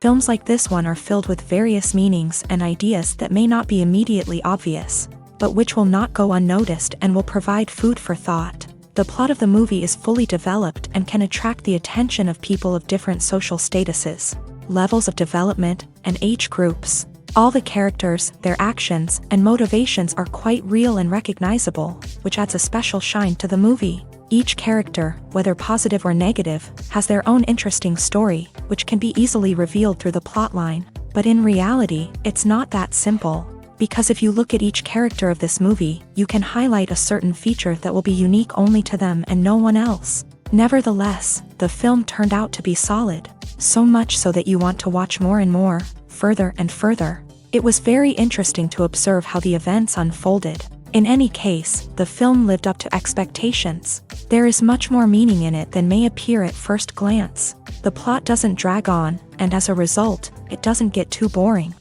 Films like this one are filled with various meanings and ideas that may not be immediately obvious, but which will not go unnoticed and will provide food for thought. The plot of the movie is fully developed and can attract the attention of people of different social statuses, levels of development, and age groups. All the characters, their actions, and motivations are quite real and recognizable, which adds a special shine to the movie. Each character, whether positive or negative, has their own interesting story, which can be easily revealed through the plotline. But in reality, it's not that simple. Because if you look at each character of this movie, you can highlight a certain feature that will be unique only to them and no one else. Nevertheless, the film turned out to be solid. So much so that you want to watch more and more, further and further. It was very interesting to observe how the events unfolded. In any case, the film lived up to expectations. There is much more meaning in it than may appear at first glance. The plot doesn't drag on, and as a result, it doesn't get too boring.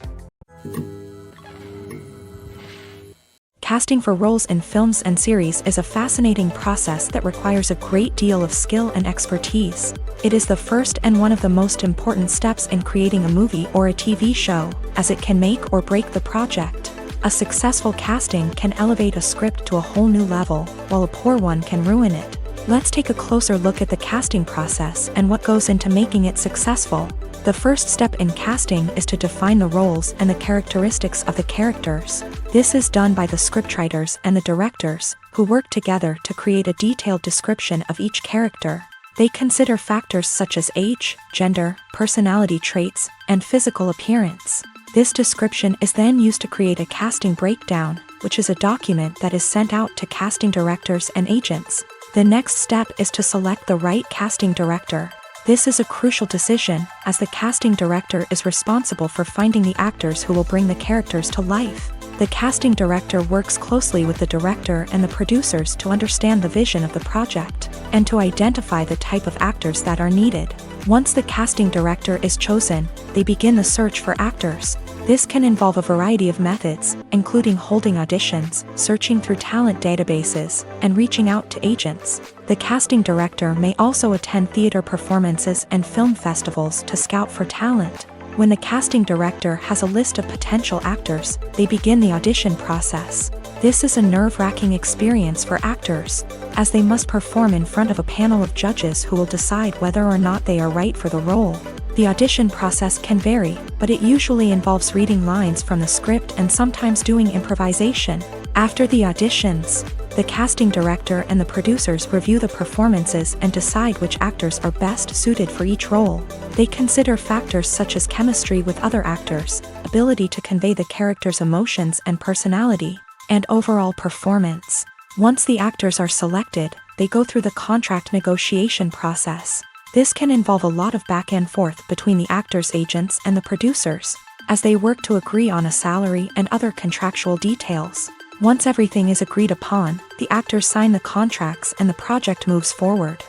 Casting for roles in films and series is a fascinating process that requires a great deal of skill and expertise. It is the first and one of the most important steps in creating a movie or a TV show, as it can make or break the project. A successful casting can elevate a script to a whole new level, while a poor one can ruin it. Let's take a closer look at the casting process and what goes into making it successful. The first step in casting is to define the roles and the characteristics of the characters. This is done by the scriptwriters and the directors, who work together to create a detailed description of each character. They consider factors such as age, gender, personality traits, and physical appearance. This description is then used to create a casting breakdown, which is a document that is sent out to casting directors and agents. The next step is to select the right casting director. This is a crucial decision, as the casting director is responsible for finding the actors who will bring the characters to life. The casting director works closely with the director and the producers to understand the vision of the project, and to identify the type of actors that are needed. Once the casting director is chosen, they begin the search for actors. This can involve a variety of methods, including holding auditions, searching through talent databases, and reaching out to agents. The casting director may also attend theater performances and film festivals to scout for talent. When the casting director has a list of potential actors, they begin the audition process. This is a nerve-wracking experience for actors, as they must perform in front of a panel of judges who will decide whether or not they are right for the role. The audition process can vary, but it usually involves reading lines from the script and sometimes doing improvisation. After the auditions, the casting director and the producers review the performances and decide which actors are best suited for each role. They consider factors such as chemistry with other actors, ability to convey the character's emotions and personality, and overall performance. Once the actors are selected, they go through the contract negotiation process. This can involve a lot of back and forth between the actors' agents and the producers, as they work to agree on a salary and other contractual details. Once everything is agreed upon, the actors sign the contracts and the project moves forward.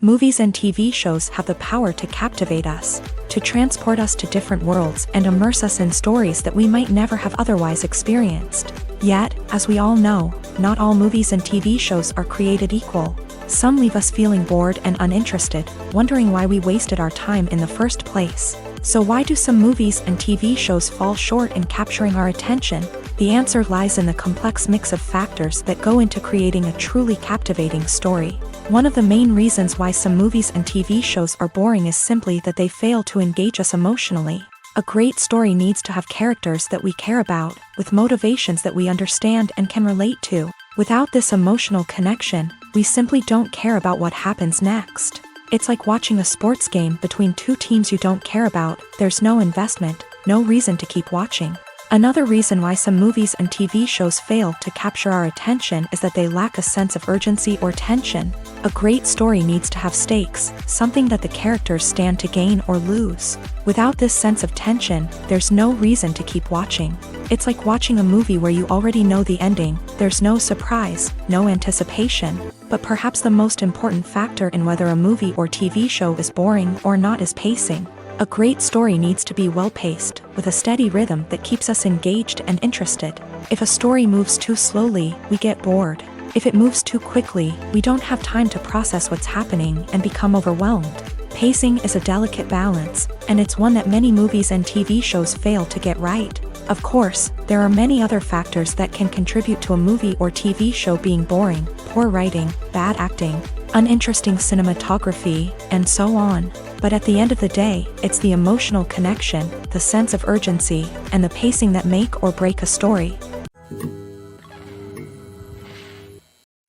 Movies and TV shows have the power to captivate us, to transport us to different worlds and immerse us in stories that we might never have otherwise experienced. Yet, as we all know, not all movies and TV shows are created equal. Some leave us feeling bored and uninterested, wondering why we wasted our time in the first place. So why do some movies and TV shows fall short in capturing our attention? The answer lies in the complex mix of factors that go into creating a truly captivating story. One of the main reasons why some movies and TV shows are boring is simply that they fail to engage us emotionally. A great story needs to have characters that we care about, with motivations that we understand and can relate to. Without this emotional connection, we simply don't care about what happens next. It's like watching a sports game between two teams you don't care about. There's no investment, no reason to keep watching. Another reason why some movies and TV shows fail to capture our attention is that they lack a sense of urgency or tension. A great story needs to have stakes, something that the characters stand to gain or lose. Without this sense of tension, there's no reason to keep watching. It's like watching a movie where you already know the ending. There's no surprise, no anticipation. But perhaps the most important factor in whether a movie or TV show is boring or not is pacing. A great story needs to be well-paced, with a steady rhythm that keeps us engaged and interested. If a story moves too slowly, we get bored. If it moves too quickly, we don't have time to process what's happening and become overwhelmed. Pacing is a delicate balance, and it's one that many movies and TV shows fail to get right. Of course, there are many other factors that can contribute to a movie or TV show being boring: poor writing, bad acting, uninteresting cinematography, and so on. But at the end of the day, it's the emotional connection, the sense of urgency, and the pacing that make or break a story.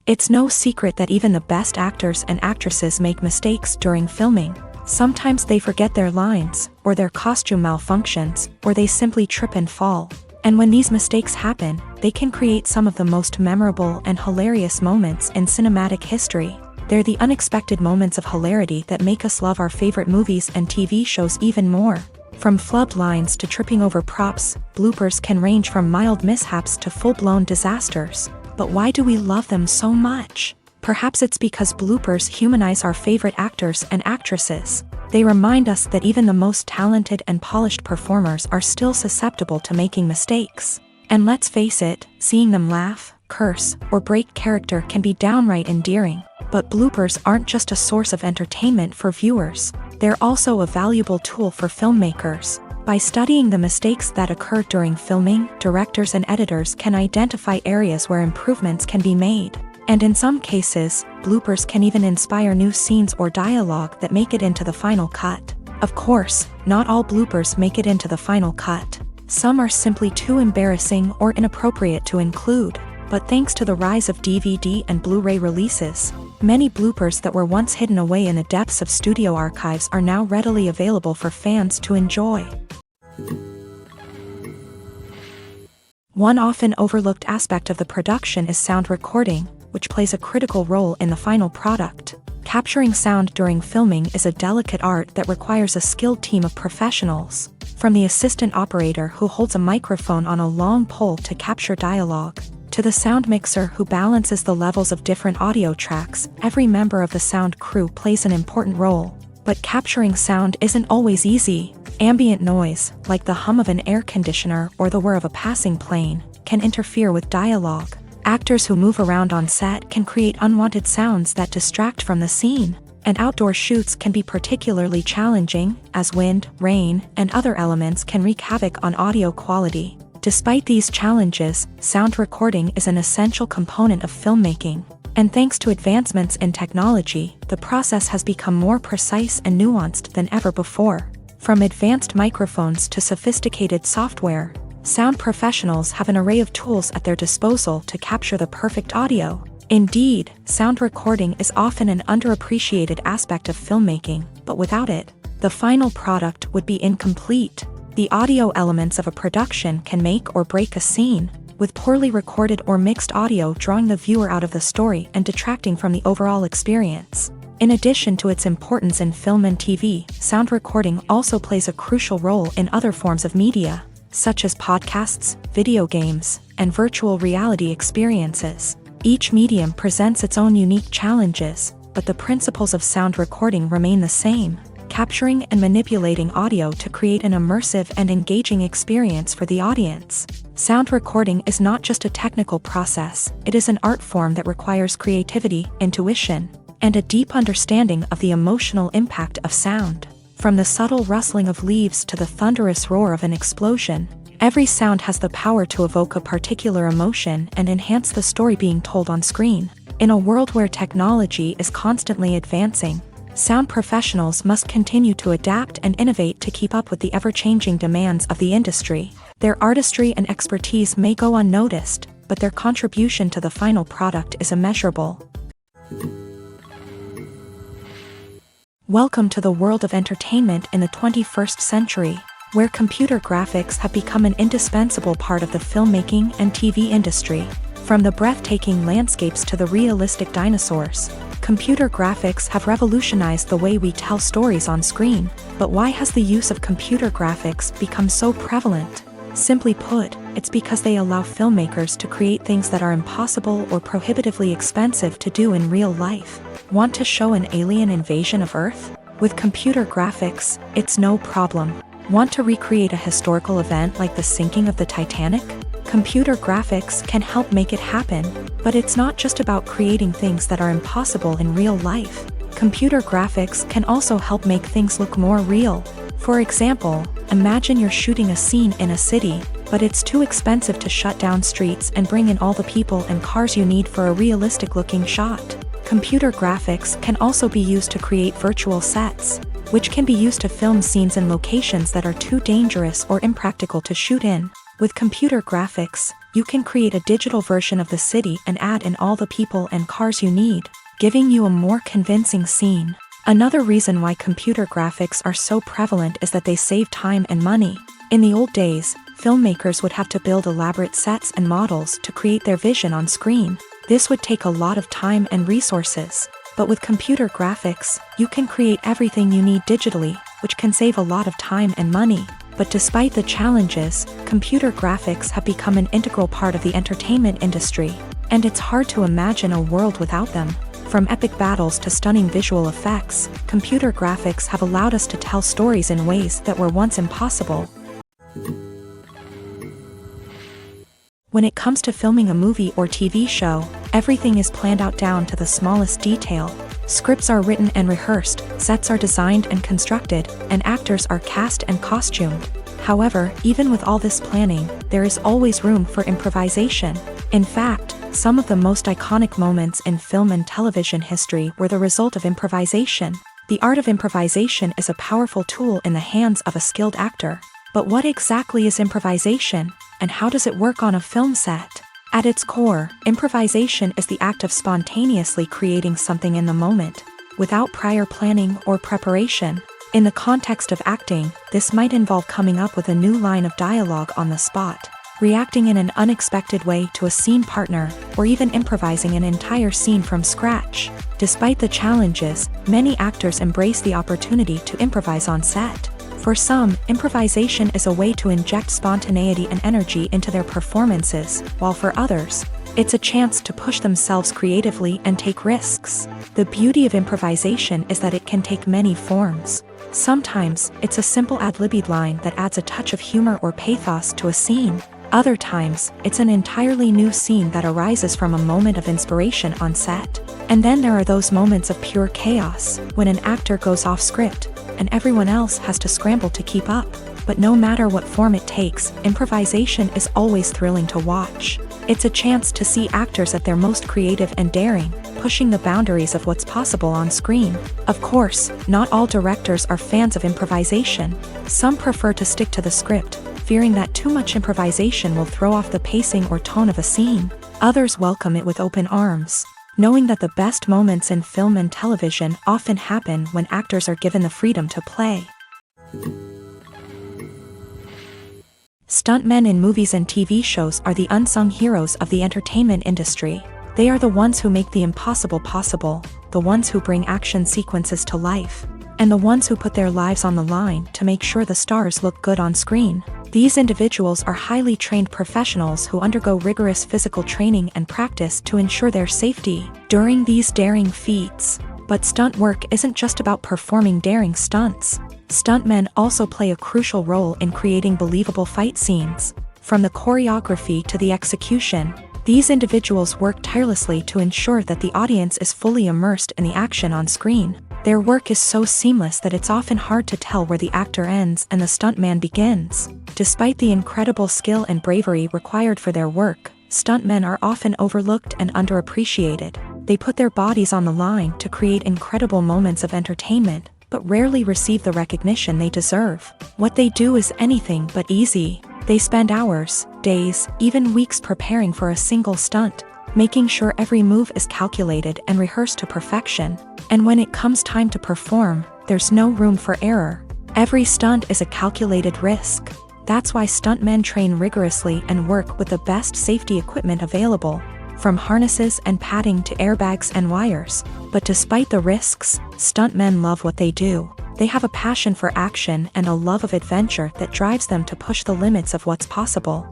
It's no secret that even the best actors and actresses make mistakes during filming. Sometimes they forget their lines, or their costume malfunctions, or they simply trip and fall. And when these mistakes happen, they can create some of the most memorable and hilarious moments in cinematic history. They're the unexpected moments of hilarity that make us love our favorite movies and TV shows even more. From flubbed lines to tripping over props, bloopers can range from mild mishaps to full-blown disasters. But why do we love them so much? Perhaps it's because bloopers humanize our favorite actors and actresses. They remind us that even the most talented and polished performers are still susceptible to making mistakes. And let's face it, seeing them laugh, curse, or break character can be downright endearing. But bloopers aren't just a source of entertainment for viewers. They're also a valuable tool for filmmakers. By studying the mistakes that occur during filming, directors and editors can identify areas where improvements can be made. And in some cases, bloopers can even inspire new scenes or dialogue that make it into the final cut. Of course, not all bloopers make it into the final cut. Some are simply too embarrassing or inappropriate to include. But thanks to the rise of DVD and Blu-ray releases, many bloopers that were once hidden away in the depths of studio archives are now readily available for fans to enjoy. One often overlooked aspect of the production is sound recording, which plays a critical role in the final product. Capturing sound during filming is a delicate art that requires a skilled team of professionals. From the assistant operator who holds a microphone on a long pole to capture dialogue, to the sound mixer who balances the levels of different audio tracks, every member of the sound crew plays an important role. But capturing sound isn't always easy. Ambient noise, like the hum of an air conditioner or the whir of a passing plane, can interfere with dialogue. Actors who move around on set can create unwanted sounds that distract from the scene. And outdoor shoots can be particularly challenging, as wind, rain, and other elements can wreak havoc on audio quality. Despite these challenges, sound recording is an essential component of filmmaking. And thanks to advancements in technology, the process has become more precise and nuanced than ever before. From advanced microphones to sophisticated software, sound professionals have an array of tools at their disposal to capture the perfect audio. Indeed, sound recording is often an underappreciated aspect of filmmaking, but without it, the final product would be incomplete. The audio elements of a production can make or break a scene, with poorly recorded or mixed audio drawing the viewer out of the story and detracting from the overall experience. In addition to its importance in film and TV, sound recording also plays a crucial role in other forms of media, such as podcasts, video games, and virtual reality experiences. Each medium presents its own unique challenges, but the principles of sound recording remain the same: capturing and manipulating audio to create an immersive and engaging experience for the audience. Sound recording is not just a technical process, it is an art form that requires creativity, intuition, and a deep understanding of the emotional impact of sound. From the subtle rustling of leaves to the thunderous roar of an explosion, every sound has the power to evoke a particular emotion and enhance the story being told on screen. In a world where technology is constantly advancing, sound professionals must continue to adapt and innovate to keep up with the ever-changing demands of the industry. Their artistry and expertise may go unnoticed, but their contribution to the final product is immeasurable. Welcome to the world of entertainment in the 21st century, where computer graphics have become an indispensable part of the filmmaking and TV industry. From the breathtaking landscapes to the realistic dinosaurs, computer graphics have revolutionized the way we tell stories on screen. But why has the use of computer graphics become so prevalent? Simply put, it's because they allow filmmakers to create things that are impossible or prohibitively expensive to do in real life. Want to show an alien invasion of Earth? With computer graphics, it's no problem. Want to recreate a historical event like the sinking of the Titanic? Computer graphics can help make it happen, but it's not just about creating things that are impossible in real life. Computer graphics can also help make things look more real. For example, imagine you're shooting a scene in a city, but it's too expensive to shut down streets and bring in all the people and cars you need for a realistic-looking shot. Computer graphics can also be used to create virtual sets, which can be used to film scenes in locations that are too dangerous or impractical to shoot in. With computer graphics, you can create a digital version of the city and add in all the people and cars you need, giving you a more convincing scene. Another reason why computer graphics are so prevalent is that they save time and money. In the old days, filmmakers would have to build elaborate sets and models to create their vision on screen. This would take a lot of time and resources. But with computer graphics, you can create everything you need digitally, which can save a lot of time and money. But despite the challenges, computer graphics have become an integral part of the entertainment industry, and it's hard to imagine a world without them. From epic battles to stunning visual effects, computer graphics have allowed us to tell stories in ways that were once impossible. When it comes to filming a movie or TV show, everything is planned out down to the smallest detail. Scripts are written and rehearsed, sets are designed and constructed, and actors are cast and costumed. However, even with all this planning, there is always room for improvisation. In fact, some of the most iconic moments in film and television history were the result of improvisation. The art of improvisation is a powerful tool in the hands of a skilled actor. But what exactly is improvisation, and how does it work on a film set? At its core, improvisation is the act of spontaneously creating something in the moment, without prior planning or preparation. In the context of acting, this might involve coming up with a new line of dialogue on the spot, reacting in an unexpected way to a scene partner, or even improvising an entire scene from scratch. Despite the challenges, many actors embrace the opportunity to improvise on set. For some, improvisation is a way to inject spontaneity and energy into their performances, while for others, it's a chance to push themselves creatively and take risks. The beauty of improvisation is that it can take many forms. Sometimes, it's a simple ad-libbed line that adds a touch of humor or pathos to a scene. Other times, it's an entirely new scene that arises from a moment of inspiration on set. And then there are those moments of pure chaos, when an actor goes off script, and everyone else has to scramble to keep up. But no matter what form it takes, improvisation is always thrilling to watch. It's a chance to see actors at their most creative and daring, pushing the boundaries of what's possible on screen. Of course, not all directors are fans of improvisation. Some prefer to stick to the script, fearing that too much improvisation will throw off the pacing or tone of a scene. Others welcome it with open arms, knowing that the best moments in film and television often happen when actors are given the freedom to play. Stuntmen in movies and TV shows are the unsung heroes of the entertainment industry. They are the ones who make the impossible possible, the ones who bring action sequences to life, and the ones who put their lives on the line to make sure the stars look good on screen. These individuals are highly trained professionals who undergo rigorous physical training and practice to ensure their safety during these daring feats. But stunt work isn't just about performing daring stunts. Stuntmen also play a crucial role in creating believable fight scenes. From the choreography to the execution, these individuals work tirelessly to ensure that the audience is fully immersed in the action on screen. Their work is so seamless that it's often hard to tell where the actor ends and the stuntman begins. Despite the incredible skill and bravery required for their work, stuntmen are often overlooked and underappreciated. They put their bodies on the line to create incredible moments of entertainment, but rarely receive the recognition they deserve. What they do is anything but easy. They spend hours, days, even weeks preparing for a single stunt, making sure every move is calculated and rehearsed to perfection. And when it comes time to perform, there's no room for error. Every stunt is a calculated risk. That's why stuntmen train rigorously and work with the best safety equipment available, from harnesses and padding to airbags and wires. But despite the risks, stuntmen love what they do. They have a passion for action and a love of adventure that drives them to push the limits of what's possible.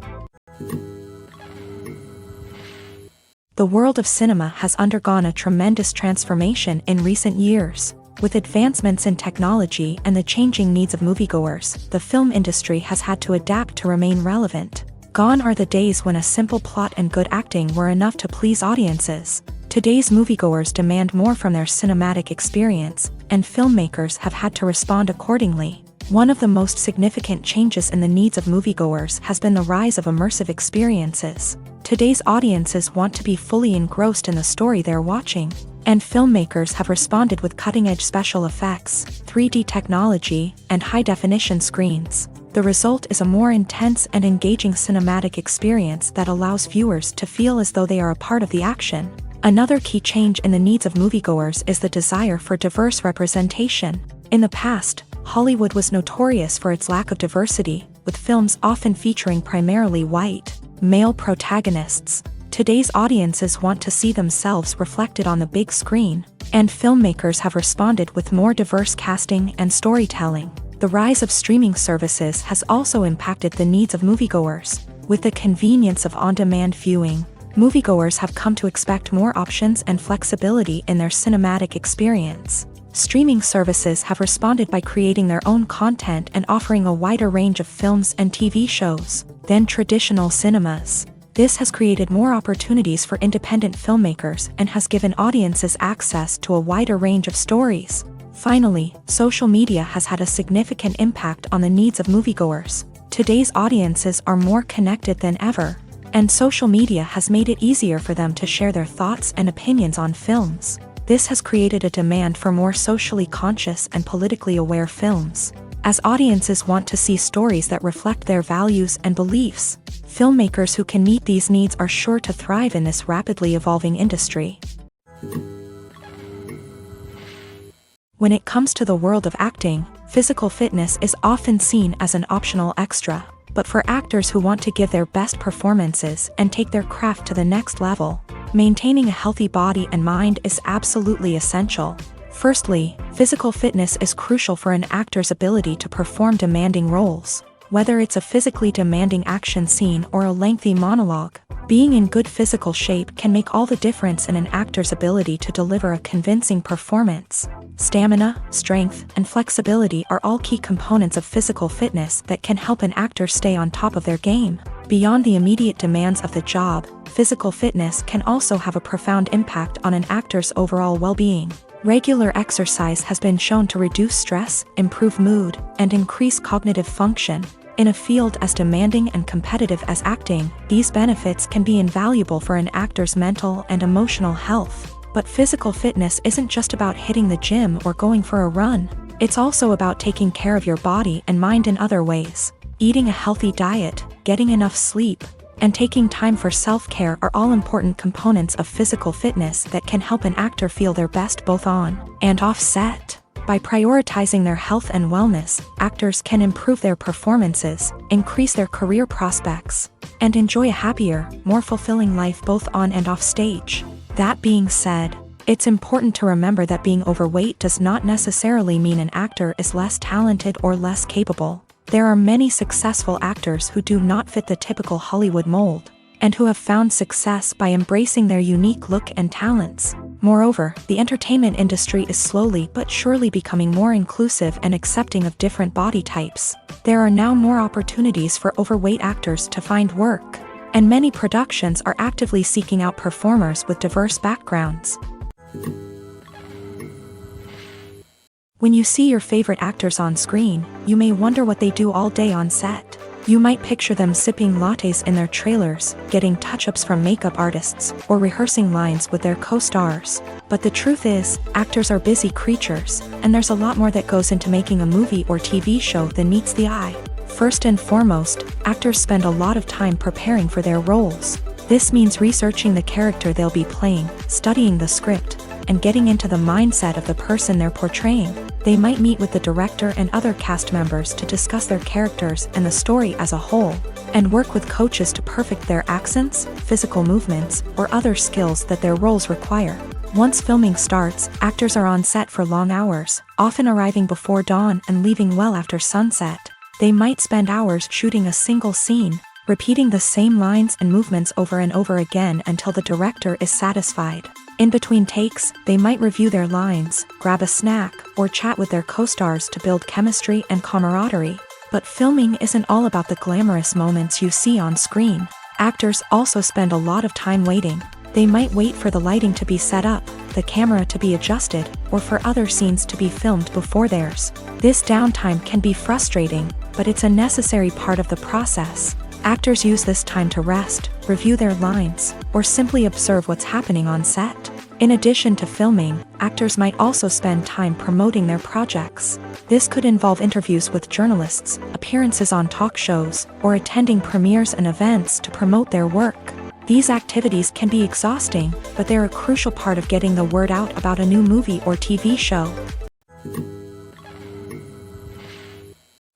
The world of cinema has undergone a tremendous transformation in recent years. With advancements in technology and the changing needs of moviegoers, the film industry has had to adapt to remain relevant. Gone are the days when a simple plot and good acting were enough to please audiences. Today's moviegoers demand more from their cinematic experience, and filmmakers have had to respond accordingly. One of the most significant changes in the needs of moviegoers has been the rise of immersive experiences. Today's audiences want to be fully engrossed in the story they're watching, and filmmakers have responded with cutting-edge special effects, 3D technology, and high-definition screens. The result is a more intense and engaging cinematic experience that allows viewers to feel as though they are a part of the action. Another key change in the needs of moviegoers is the desire for diverse representation. In the past, Hollywood was notorious for its lack of diversity, with films often featuring primarily white, male protagonists. Today's audiences want to see themselves reflected on the big screen, and filmmakers have responded with more diverse casting and storytelling. The rise of streaming services has also impacted the needs of moviegoers. With the convenience of on-demand viewing, moviegoers have come to expect more options and flexibility in their cinematic experience. Streaming services have responded by creating their own content and offering a wider range of films and TV shows than traditional cinemas. This has created more opportunities for independent filmmakers and has given audiences access to a wider range of stories. Finally, social media has had a significant impact on the needs of moviegoers. Today's audiences are more connected than ever, and social media has made it easier for them to share their thoughts and opinions on films. This has created a demand for more socially conscious and politically aware films. As audiences want to see stories that reflect their values and beliefs, filmmakers who can meet these needs are sure to thrive in this rapidly evolving industry. When it comes to the world of acting, physical fitness is often seen as an optional extra. But for actors who want to give their best performances and take their craft to the next level, maintaining a healthy body and mind is absolutely essential. Firstly, physical fitness is crucial for an actor's ability to perform demanding roles. Whether it's a physically demanding action scene or a lengthy monologue, being in good physical shape can make all the difference in an actor's ability to deliver a convincing performance. Stamina, strength, and flexibility are all key components of physical fitness that can help an actor stay on top of their game. Beyond the immediate demands of the job, physical fitness can also have a profound impact on an actor's overall well-being. Regular exercise has been shown to reduce stress, improve mood, and increase cognitive function. In a field as demanding and competitive as acting, these benefits can be invaluable for an actor's mental and emotional health. But physical fitness isn't just about hitting the gym or going for a run. It's also about taking care of your body and mind in other ways. Eating a healthy diet, getting enough sleep, and taking time for self-care are all important components of physical fitness that can help an actor feel their best both on and off set. By prioritizing their health and wellness, actors can improve their performances, increase their career prospects, and enjoy a happier, more fulfilling life both on and off stage. That being said, it's important to remember that being overweight does not necessarily mean an actor is less talented or less capable. There are many successful actors who do not fit the typical Hollywood mold, and who have found success by embracing their unique look and talents. Moreover, the entertainment industry is slowly but surely becoming more inclusive and accepting of different body types. There are now more opportunities for overweight actors to find work, and many productions are actively seeking out performers with diverse backgrounds. When you see your favorite actors on screen, you may wonder what they do all day on set. You might picture them sipping lattes in their trailers, getting touch-ups from makeup artists, or rehearsing lines with their co-stars. But the truth is, actors are busy creatures, and there's a lot more that goes into making a movie or TV show than meets the eye. First and foremost, actors spend a lot of time preparing for their roles. This means researching the character they'll be playing, studying the script, and getting into the mindset of the person they're portraying. They might meet with the director and other cast members to discuss their characters and the story as a whole, and work with coaches to perfect their accents, physical movements, or other skills that their roles require. Once filming starts, actors are on set for long hours, often arriving before dawn and leaving well after sunset. They might spend hours shooting a single scene, repeating the same lines and movements over and over again until the director is satisfied. In between takes, they might review their lines, grab a snack, or chat with their co-stars to build chemistry and camaraderie. But filming isn't all about the glamorous moments you see on screen. Actors also spend a lot of time waiting. They might wait for the lighting to be set up, the camera to be adjusted, or for other scenes to be filmed before theirs. This downtime can be frustrating, but it's a necessary part of the process. Actors use this time to rest, review their lines, or simply observe what's happening on set. In addition to filming, actors might also spend time promoting their projects. This could involve interviews with journalists, appearances on talk shows, or attending premieres and events to promote their work. These activities can be exhausting, but they're a crucial part of getting the word out about a new movie or TV show.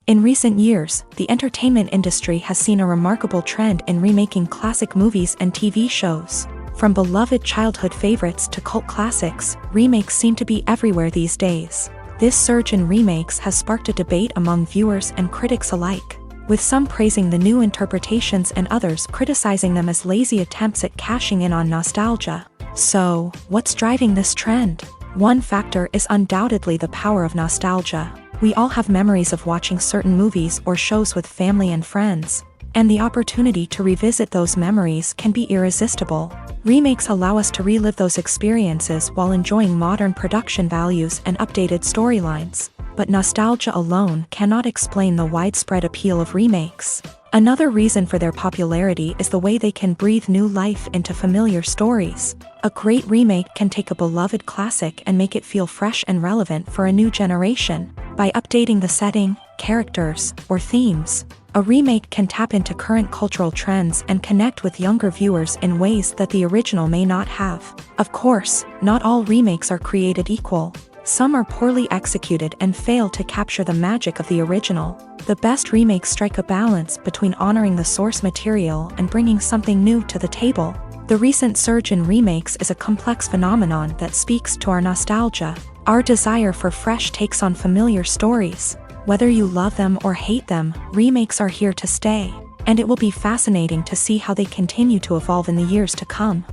In recent years, the entertainment industry has seen a remarkable trend in remaking classic movies and TV shows. From beloved childhood favorites to cult classics, remakes seem to be everywhere these days. This surge in remakes has sparked a debate among viewers and critics alike, with some praising the new interpretations and others criticizing them as lazy attempts at cashing in on nostalgia. So, what's driving this trend? One factor is undoubtedly the power of nostalgia. We all have memories of watching certain movies or shows with family and friends, and the opportunity to revisit those memories can be irresistible. Remakes allow us to relive those experiences while enjoying modern production values and updated storylines. But nostalgia alone cannot explain the widespread appeal of remakes. Another reason for their popularity is the way they can breathe new life into familiar stories. A great remake can take a beloved classic and make it feel fresh and relevant for a new generation. By updating the setting, characters, or themes, a remake can tap into current cultural trends and connect with younger viewers in ways that the original may not have. Of course, not all remakes are created equal. Some are poorly executed and fail to capture the magic of the original. The best remakes strike a balance between honoring the source material and bringing something new to the table. The recent surge in remakes is a complex phenomenon that speaks to our nostalgia, our desire for fresh takes on familiar stories. Whether you love them or hate them, remakes are here to stay, and it will be fascinating to see how they continue to evolve in the years to come.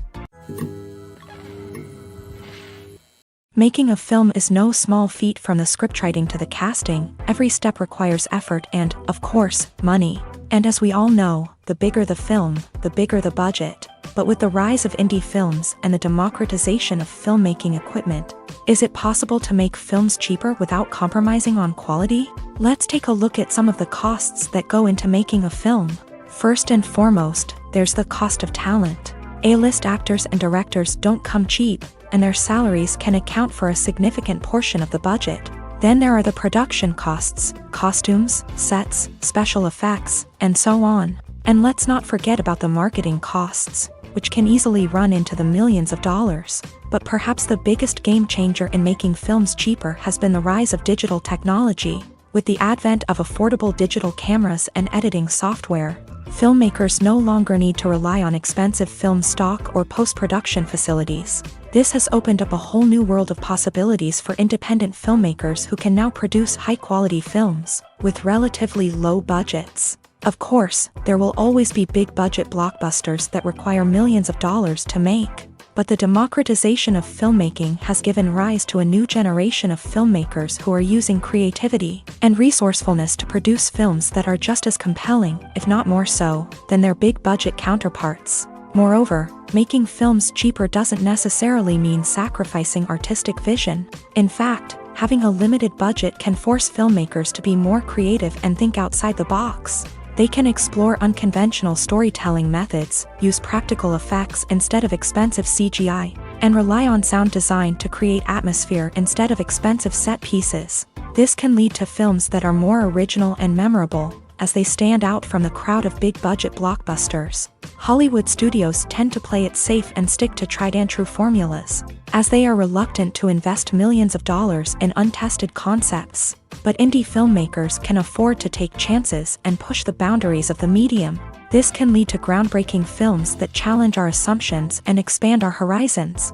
Making a film is no small feat. From the scriptwriting to the casting, every step requires effort and, of course, money. And as we all know, the bigger the film, the bigger the budget. But with the rise of indie films and the democratization of filmmaking equipment, is it possible to make films cheaper without compromising on quality? Let's take a look at some of the costs that go into making a film. First and foremost, there's the cost of talent. A-list actors and directors don't come cheap, and their salaries can account for a significant portion of the budget. Then there are the production costs, costumes, sets, special effects, and so on. And let's not forget about the marketing costs, which can easily run into the millions of dollars. But perhaps the biggest game changer in making films cheaper has been the rise of digital technology. With the advent of affordable digital cameras and editing software, filmmakers no longer need to rely on expensive film stock or post-production facilities. This has opened up a whole new world of possibilities for independent filmmakers who can now produce high-quality films with relatively low budgets. Of course, there will always be big-budget blockbusters that require millions of dollars to make. But the democratization of filmmaking has given rise to a new generation of filmmakers who are using creativity and resourcefulness to produce films that are just as compelling, if not more so, than their big-budget counterparts. Moreover, making films cheaper doesn't necessarily mean sacrificing artistic vision. In fact, having a limited budget can force filmmakers to be more creative and think outside the box. They can explore unconventional storytelling methods, use practical effects instead of expensive CGI, and rely on sound design to create atmosphere instead of expensive set pieces. This can lead to films that are more original and memorable, as they stand out from the crowd of big-budget blockbusters. Hollywood studios tend to play it safe and stick to tried-and-true formulas, as they are reluctant to invest millions of dollars in untested concepts. But indie filmmakers can afford to take chances and push the boundaries of the medium. This can lead to groundbreaking films that challenge our assumptions and expand our horizons.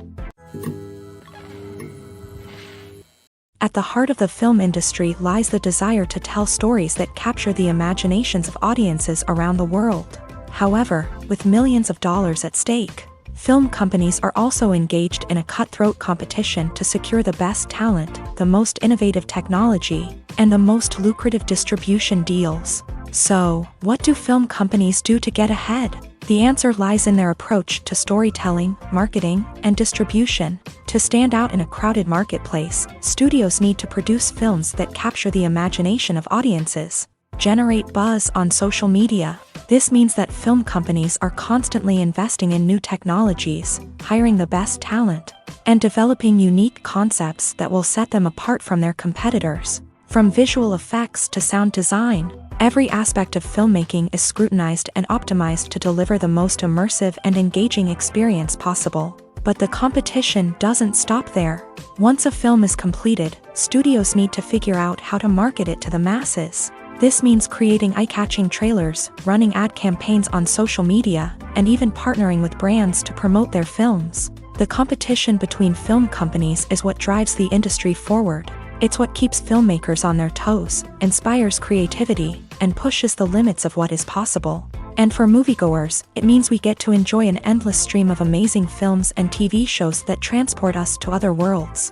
At the heart of the film industry lies the desire to tell stories that capture the imaginations of audiences around the world. However, with millions of dollars at stake, film companies are also engaged in a cutthroat competition to secure the best talent, the most innovative technology, and the most lucrative distribution deals. So, what do film companies do to get ahead? The answer lies in their approach to storytelling, marketing, and distribution. To stand out in a crowded marketplace, studios need to produce films that capture the imagination of audiences, generate buzz on social media. This means that film companies are constantly investing in new technologies, hiring the best talent, and developing unique concepts that will set them apart from their competitors. From visual effects to sound design, every aspect of filmmaking is scrutinized and optimized to deliver the most immersive and engaging experience possible. But the competition doesn't stop there. Once a film is completed, studios need to figure out how to market it to the masses. This means creating eye-catching trailers, running ad campaigns on social media, and even partnering with brands to promote their films. The competition between film companies is what drives the industry forward. It's what keeps filmmakers on their toes, inspires creativity, and pushes the limits of what is possible. And for moviegoers, it means we get to enjoy an endless stream of amazing films and TV shows that transport us to other worlds.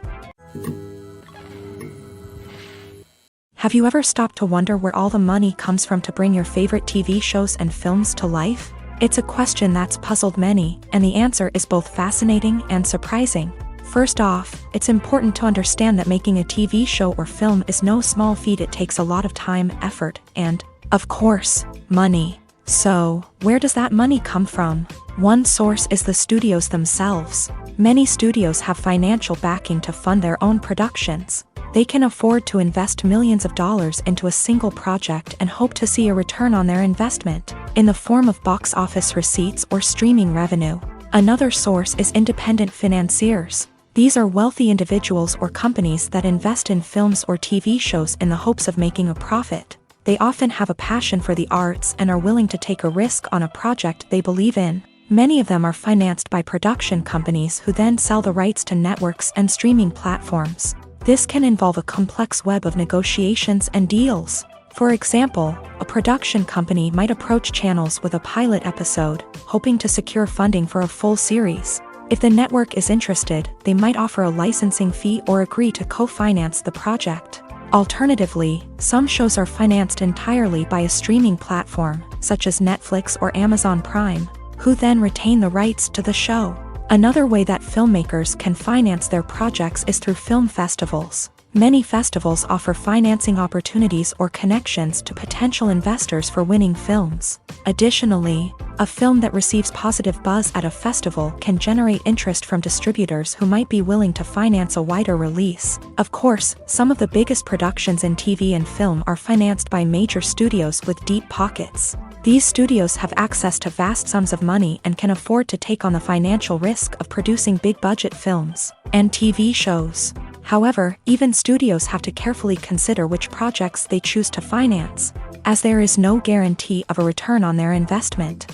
Have you ever stopped to wonder where all the money comes from to bring your favorite TV shows and films to life? It's a question that's puzzled many, and the answer is both fascinating and surprising. First off, it's important to understand that making a TV show or film is no small feat. It takes a lot of time, effort, and, of course, money. So, where does that money come from? One source is the studios themselves. Many studios have financial backing to fund their own productions. They can afford to invest millions of dollars into a single project and hope to see a return on their investment, in the form of box office receipts or streaming revenue. Another source is independent financiers. These are wealthy individuals or companies that invest in films or TV shows in the hopes of making a profit. They often have a passion for the arts and are willing to take a risk on a project they believe in. Many of them are financed by production companies who then sell the rights to networks and streaming platforms. This can involve a complex web of negotiations and deals. For example, a production company might approach channels with a pilot episode, hoping to secure funding for a full series. If the network is interested, they might offer a licensing fee or agree to co-finance the project. Alternatively, some shows are financed entirely by a streaming platform, such as Netflix or Amazon Prime, who then retain the rights to the show. Another way that filmmakers can finance their projects is through film festivals. Many festivals offer financing opportunities or connections to potential investors for winning films. Additionally, a film that receives positive buzz at a festival can generate interest from distributors who might be willing to finance a wider release. Of course, some of the biggest productions in TV and film are financed by major studios with deep pockets. These studios have access to vast sums of money and can afford to take on the financial risk of producing big-budget films and TV shows. However, even studios have to carefully consider which projects they choose to finance, as there is no guarantee of a return on their investment.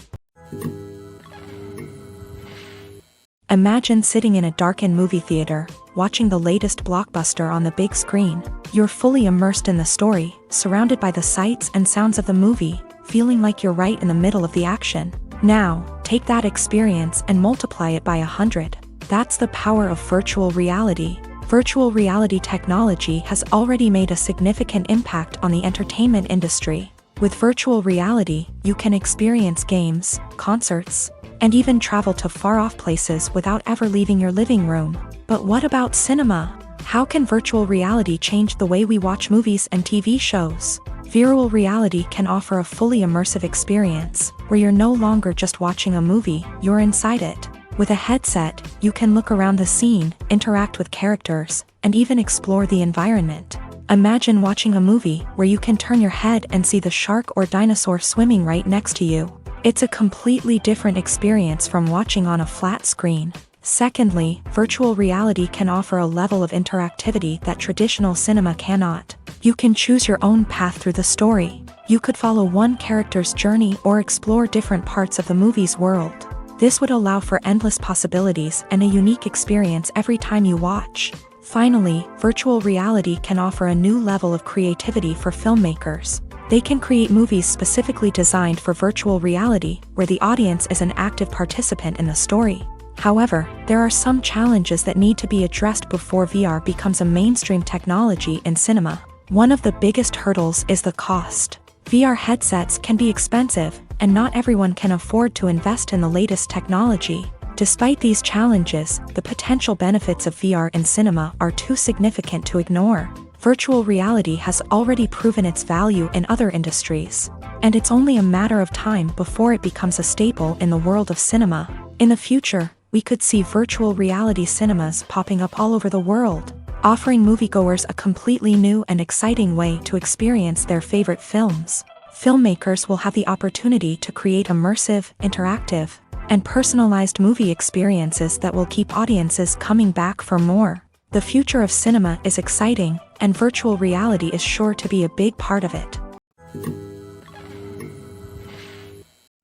Imagine sitting in a darkened movie theater, watching the latest blockbuster on the big screen. You're fully immersed in the story, surrounded by the sights and sounds of the movie, feeling like you're right in the middle of the action. Now, take that experience and multiply it by 100. That's the power of virtual reality. Virtual reality technology has already made a significant impact on the entertainment industry. With virtual reality, you can experience games, concerts, and even travel to far-off places without ever leaving your living room. But what about cinema? How can virtual reality change the way we watch movies and TV shows? Virtual reality can offer a fully immersive experience, where you're no longer just watching a movie, you're inside it. With a headset, you can look around the scene, interact with characters, and even explore the environment. Imagine watching a movie where you can turn your head and see the shark or dinosaur swimming right next to you. It's a completely different experience from watching on a flat screen. Secondly, virtual reality can offer a level of interactivity that traditional cinema cannot. You can choose your own path through the story. You could follow one character's journey or explore different parts of the movie's world. This would allow for endless possibilities and a unique experience every time you watch. Finally, virtual reality can offer a new level of creativity for filmmakers. They can create movies specifically designed for virtual reality, where the audience is an active participant in the story. However, there are some challenges that need to be addressed before VR becomes a mainstream technology in cinema. One of the biggest hurdles is the cost. VR headsets can be expensive, and not everyone can afford to invest in the latest technology. Despite these challenges, the potential benefits of VR in cinema are too significant to ignore. Virtual reality has already proven its value in other industries, and it's only a matter of time before it becomes a staple in the world of cinema. In the future, we could see virtual reality cinemas popping up all over the world, offering moviegoers a completely new and exciting way to experience their favorite films. Filmmakers will have the opportunity to create immersive, interactive, and personalized movie experiences that will keep audiences coming back for more. The future of cinema is exciting, and virtual reality is sure to be a big part of it.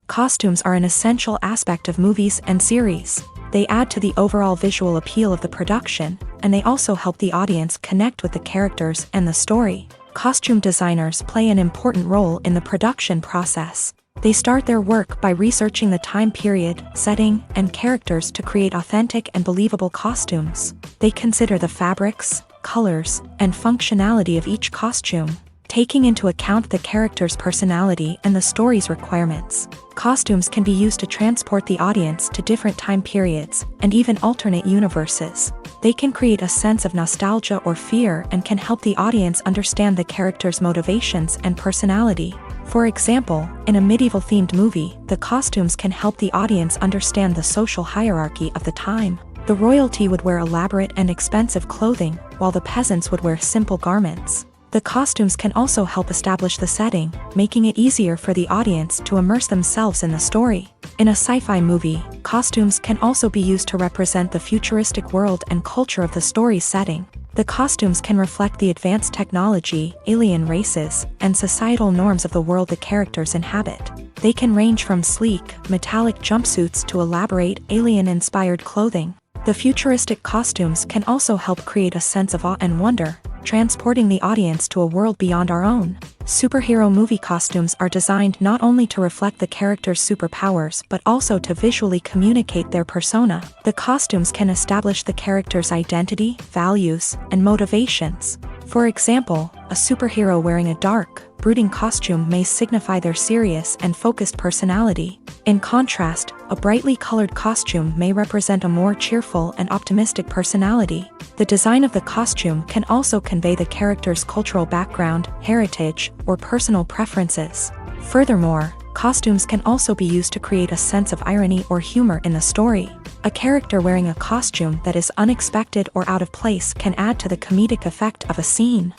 Costumes are an essential aspect of movies and series. They add to the overall visual appeal of the production, and they also help the audience connect with the characters and the story. Costume designers play an important role in the production process. They start their work by researching the time period, setting, and characters to create authentic and believable costumes. They consider the fabrics, colors, and functionality of each costume, taking into account the character's personality and the story's requirements. Costumes can be used to transport the audience to different time periods and even alternate universes. They can create a sense of nostalgia or fear and can help the audience understand the character's motivations and personality. For example, in a medieval-themed movie, the costumes can help the audience understand the social hierarchy of the time. The royalty would wear elaborate and expensive clothing, while the peasants would wear simple garments. The costumes can also help establish the setting, making it easier for the audience to immerse themselves in the story. In a sci-fi movie, costumes can also be used to represent the futuristic world and culture of the story's setting. The costumes can reflect the advanced technology, alien races, and societal norms of the world the characters inhabit. They can range from sleek, metallic jumpsuits to elaborate, alien-inspired clothing. The futuristic costumes can also help create a sense of awe and wonder, transporting the audience to a world beyond our own. Superhero movie costumes are designed not only to reflect the character's superpowers but also to visually communicate their persona. The costumes can establish the character's identity, values, and motivations. For example, a superhero wearing a dark, brooding costume may signify their serious and focused personality. In contrast, a brightly colored costume may represent a more cheerful and optimistic personality. The design of the costume can also convey the character's cultural background, heritage, or personal preferences. Furthermore, costumes can also be used to create a sense of irony or humor in the story. A character wearing a costume that is unexpected or out of place can add to the comedic effect of a scene.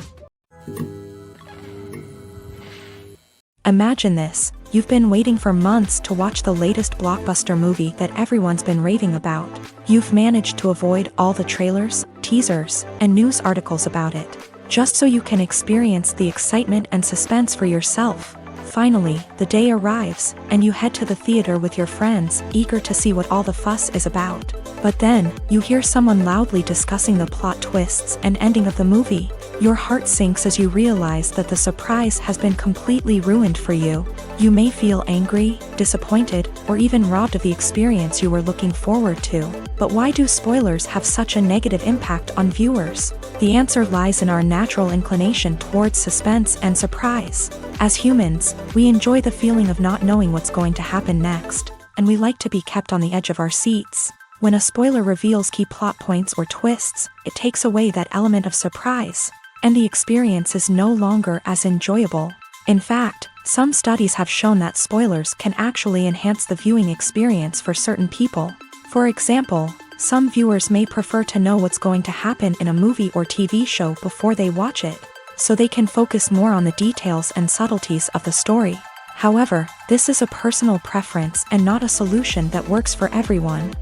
Imagine this: you've been waiting for months to watch the latest blockbuster movie that everyone's been raving about. You've managed to avoid all the trailers, teasers, and news articles about it, just so you can experience the excitement and suspense for yourself. Finally, the day arrives, and you head to the theater with your friends, eager to see what all the fuss is about. But then, you hear someone loudly discussing the plot twists and ending of the movie. Your heart sinks as you realize that the surprise has been completely ruined for you. You may feel angry, disappointed, or even robbed of the experience you were looking forward to. But why do spoilers have such a negative impact on viewers? The answer lies in our natural inclination towards suspense and surprise. As humans, we enjoy the feeling of not knowing what's going to happen next, and we like to be kept on the edge of our seats. When a spoiler reveals key plot points or twists, it takes away that element of surprise, and the experience is no longer as enjoyable. In fact, some studies have shown that spoilers can actually enhance the viewing experience for certain people. For example, some viewers may prefer to know what's going to happen in a movie or TV show before they watch it, so they can focus more on the details and subtleties of the story. However, this is a personal preference and not a solution that works for everyone.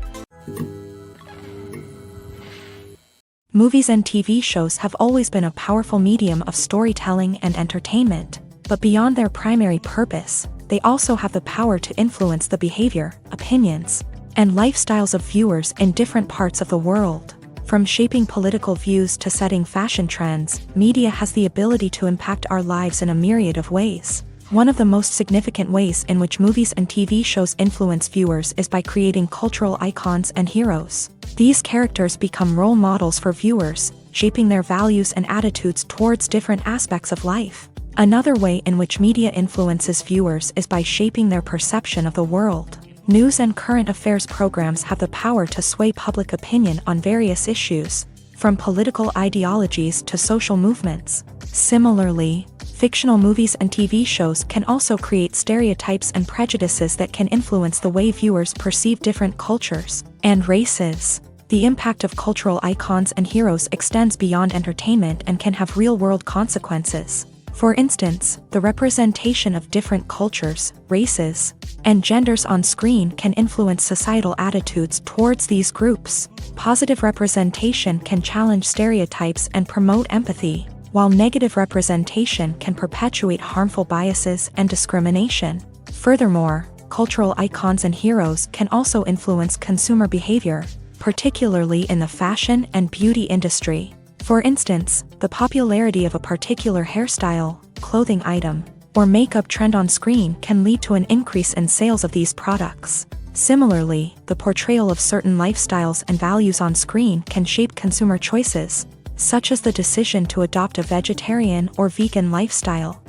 Movies and TV shows have always been a powerful medium of storytelling and entertainment, but beyond their primary purpose, they also have the power to influence the behavior, opinions, and lifestyles of viewers in different parts of the world. From shaping political views to setting fashion trends, media has the ability to impact our lives in a myriad of ways. One of the most significant ways in which movies and TV shows influence viewers is by creating cultural icons and heroes. These characters become role models for viewers, shaping their values and attitudes towards different aspects of life. Another way in which media influences viewers is by shaping their perception of the world. News and current affairs programs have the power to sway public opinion on various issues, from political ideologies to social movements. Similarly, fictional movies and TV shows can also create stereotypes and prejudices that can influence the way viewers perceive different cultures and races. The impact of cultural icons and heroes extends beyond entertainment and can have real-world consequences. For instance, the representation of different cultures, races, and genders on screen can influence societal attitudes towards these groups. Positive representation can challenge stereotypes and promote empathy, while negative representation can perpetuate harmful biases and discrimination. Furthermore, cultural icons and heroes can also influence consumer behavior, particularly in the fashion and beauty industry. For instance, the popularity of a particular hairstyle, clothing item, or makeup trend on screen can lead to an increase in sales of these products. Similarly, the portrayal of certain lifestyles and values on screen can shape consumer choices, such as the decision to adopt a vegetarian or vegan lifestyle.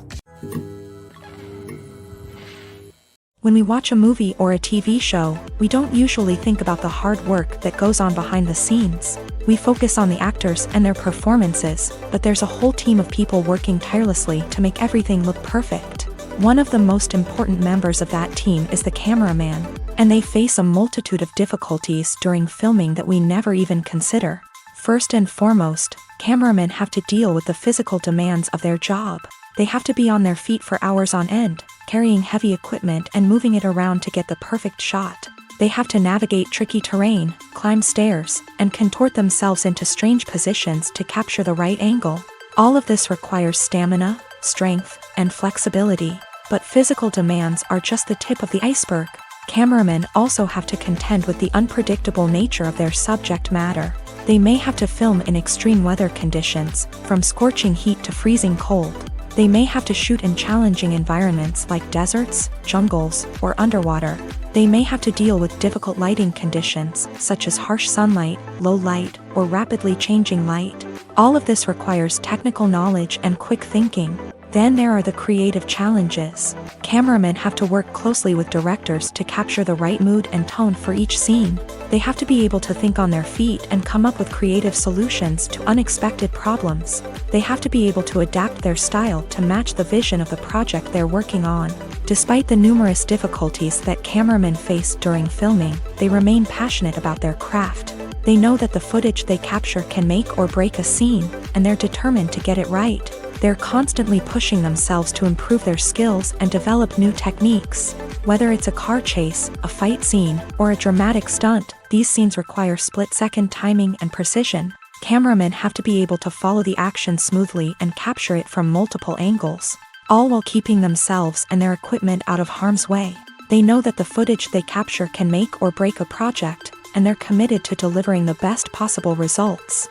When we watch a movie or a TV show, we don't usually think about the hard work that goes on behind the scenes. We focus on the actors and their performances, but there's a whole team of people working tirelessly to make everything look perfect. One of the most important members of that team is the cameraman, and they face a multitude of difficulties during filming that we never even consider. First and foremost, cameramen have to deal with the physical demands of their job. They have to be on their feet for hours on end, carrying heavy equipment and moving it around to get the perfect shot. They have to navigate tricky terrain, climb stairs, and contort themselves into strange positions to capture the right angle. All of this requires stamina, strength, and flexibility. But physical demands are just the tip of the iceberg. Cameramen also have to contend with the unpredictable nature of their subject matter. They may have to film in extreme weather conditions, from scorching heat to freezing cold. They may have to shoot in challenging environments like deserts, jungles, or underwater. They may have to deal with difficult lighting conditions, such as harsh sunlight, low light, or rapidly changing light. All of this requires technical knowledge and quick thinking. Then there are the creative challenges. Cameramen have to work closely with directors to capture the right mood and tone for each scene. They have to be able to think on their feet and come up with creative solutions to unexpected problems. They have to be able to adapt their style to match the vision of the project they're working on. Despite the numerous difficulties that cameramen face during filming, they remain passionate about their craft. They know that the footage they capture can make or break a scene, and they're determined to get it right. They're constantly pushing themselves to improve their skills and develop new techniques. Whether it's a car chase, a fight scene, or a dramatic stunt, these scenes require split-second timing and precision. Cameramen have to be able to follow the action smoothly and capture it from multiple angles, all while keeping themselves and their equipment out of harm's way. They know that the footage they capture can make or break a project, and they're committed to delivering the best possible results.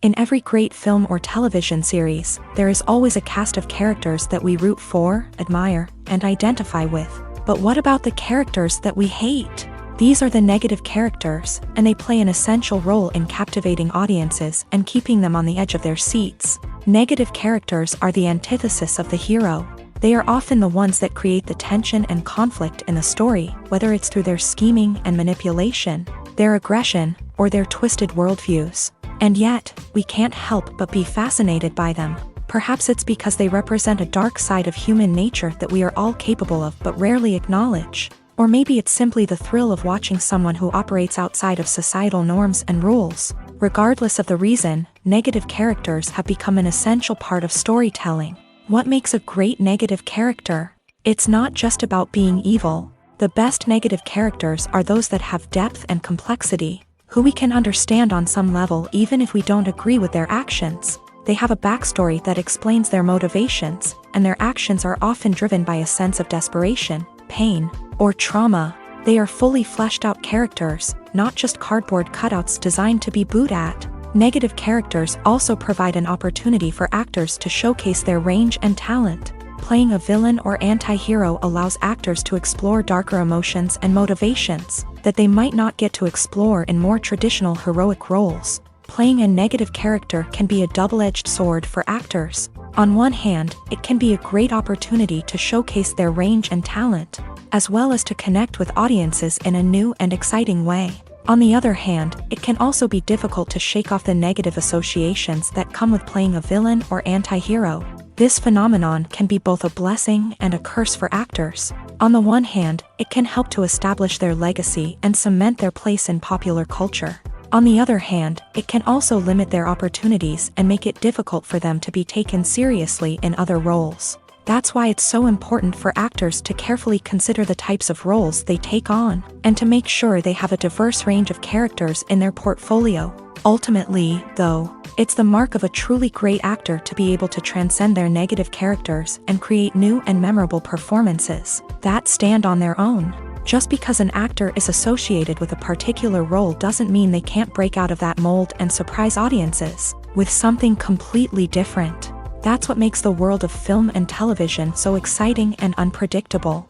In every great film or television series, there is always a cast of characters that we root for, admire, and identify with. But what about the characters that we hate? These are the negative characters, and they play an essential role in captivating audiences and keeping them on the edge of their seats. Negative characters are the antithesis of the hero. They are often the ones that create the tension and conflict in the story, whether it's through their scheming and manipulation, their aggression, or their twisted worldviews. And yet, we can't help but be fascinated by them. Perhaps it's because they represent a dark side of human nature that we are all capable of but rarely acknowledge. Or maybe it's simply the thrill of watching someone who operates outside of societal norms and rules. Regardless of the reason, negative characters have become an essential part of storytelling. What makes a great negative character? It's not just about being evil. The best negative characters are those that have depth and complexity, who we can understand on some level even if we don't agree with their actions. They have a backstory that explains their motivations, and their actions are often driven by a sense of desperation, pain, or trauma. They are fully fleshed out characters, not just cardboard cutouts designed to be booed at. Negative characters also provide an opportunity for actors to showcase their range and talent. Playing a villain or anti-hero allows actors to explore darker emotions and motivations that they might not get to explore in more traditional heroic roles. Playing a negative character can be a double-edged sword for actors. On one hand, it can be a great opportunity to showcase their range and talent, as well as to connect with audiences in a new and exciting way. On the other hand, it can also be difficult to shake off the negative associations that come with playing a villain or anti-hero. This phenomenon can be both a blessing and a curse for actors. On the one hand, it can help to establish their legacy and cement their place in popular culture. On the other hand, it can also limit their opportunities and make it difficult for them to be taken seriously in other roles. That's why it's so important for actors to carefully consider the types of roles they take on, and to make sure they have a diverse range of characters in their portfolio. Ultimately, though, it's the mark of a truly great actor to be able to transcend their negative characters and create new and memorable performances that stand on their own. Just because an actor is associated with a particular role doesn't mean they can't break out of that mold and surprise audiences with something completely different. That's what makes the world of film and television so exciting and unpredictable.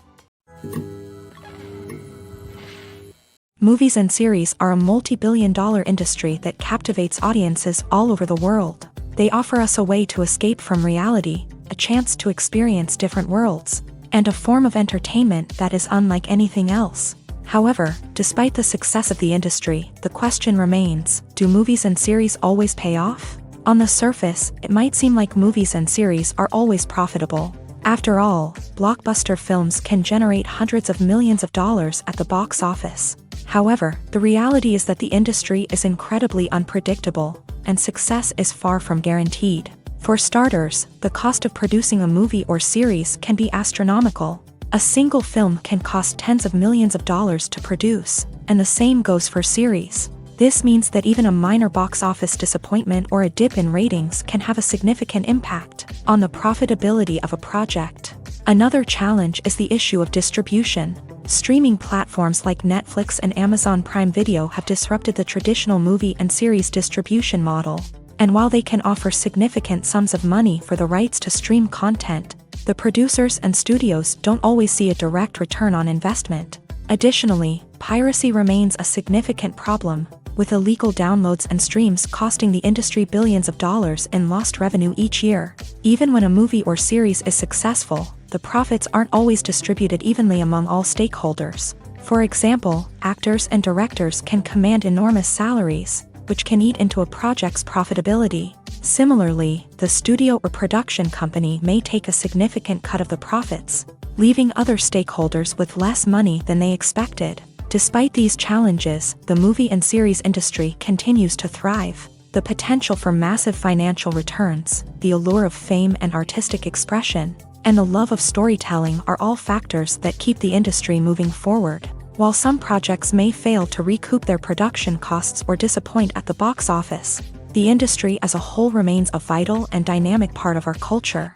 Movies and series are a multi-billion-dollar industry that captivates audiences all over the world. They offer us a way to escape from reality, a chance to experience different worlds, and a form of entertainment that is unlike anything else. However, despite the success of the industry, the question remains, do movies and series always pay off? On the surface, it might seem like movies and series are always profitable. After all, blockbuster films can generate hundreds of millions of dollars at the box office. However, the reality is that the industry is incredibly unpredictable, and success is far from guaranteed. For starters, the cost of producing a movie or series can be astronomical. A single film can cost tens of millions of dollars to produce, and the same goes for series. This means that even a minor box office disappointment or a dip in ratings can have a significant impact on the profitability of a project. Another challenge is the issue of distribution. Streaming platforms like Netflix and Amazon Prime Video have disrupted the traditional movie and series distribution model. And while they can offer significant sums of money for the rights to stream content, the producers and studios don't always see a direct return on investment. Additionally, piracy remains a significant problem, with illegal downloads and streams costing the industry billions of dollars in lost revenue each year. Even when a movie or series is successful, the profits aren't always distributed evenly among all stakeholders. For example, actors and directors can command enormous salaries, which can eat into a project's profitability. Similarly, the studio or production company may take a significant cut of the profits, leaving other stakeholders with less money than they expected. Despite these challenges, the movie and series industry continues to thrive. The potential for massive financial returns, the allure of fame and artistic expression, and the love of storytelling are all factors that keep the industry moving forward. While some projects may fail to recoup their production costs or disappoint at the box office, the industry as a whole remains a vital and dynamic part of our culture.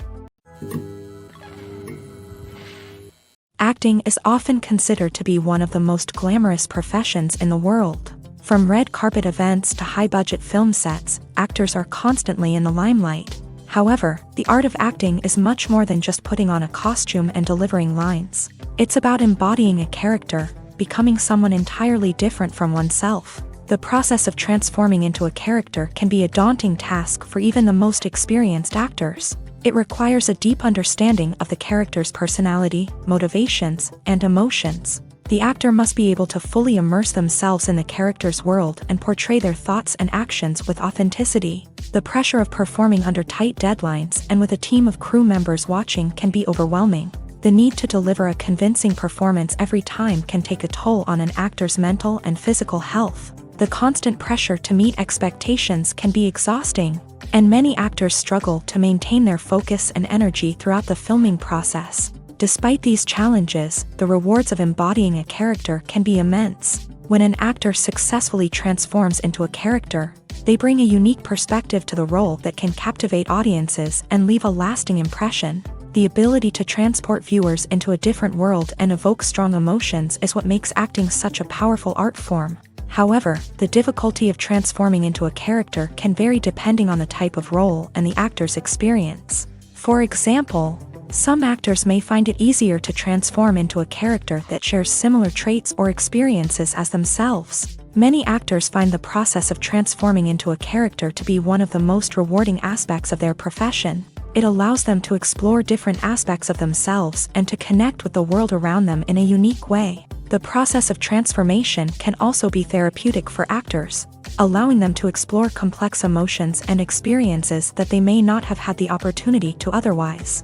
Acting is often considered to be one of the most glamorous professions in the world. From red carpet events to high-budget film sets, actors are constantly in the limelight. However, the art of acting is much more than just putting on a costume and delivering lines. It's about embodying a character, becoming someone entirely different from oneself. The process of transforming into a character can be a daunting task for even the most experienced actors. It requires a deep understanding of the character's personality, motivations, and emotions. The actor must be able to fully immerse themselves in the character's world and portray their thoughts and actions with authenticity. The pressure of performing under tight deadlines and with a team of crew members watching can be overwhelming. The need to deliver a convincing performance every time can take a toll on an actor's mental and physical health. The constant pressure to meet expectations can be exhausting, and many actors struggle to maintain their focus and energy throughout the filming process. Despite these challenges, the rewards of embodying a character can be immense. When an actor successfully transforms into a character, they bring a unique perspective to the role that can captivate audiences and leave a lasting impression. The ability to transport viewers into a different world and evoke strong emotions is what makes acting such a powerful art form. However, the difficulty of transforming into a character can vary depending on the type of role and the actor's experience. For example, Some actors may find it easier to transform into a character that shares similar traits or experiences as themselves. Many actors find the process of transforming into a character to be one of the most rewarding aspects of their profession. It allows them to explore different aspects of themselves and to connect with the world around them in a unique way. The process of transformation can also be therapeutic for actors, allowing them to explore complex emotions and experiences that they may not have had the opportunity to otherwise.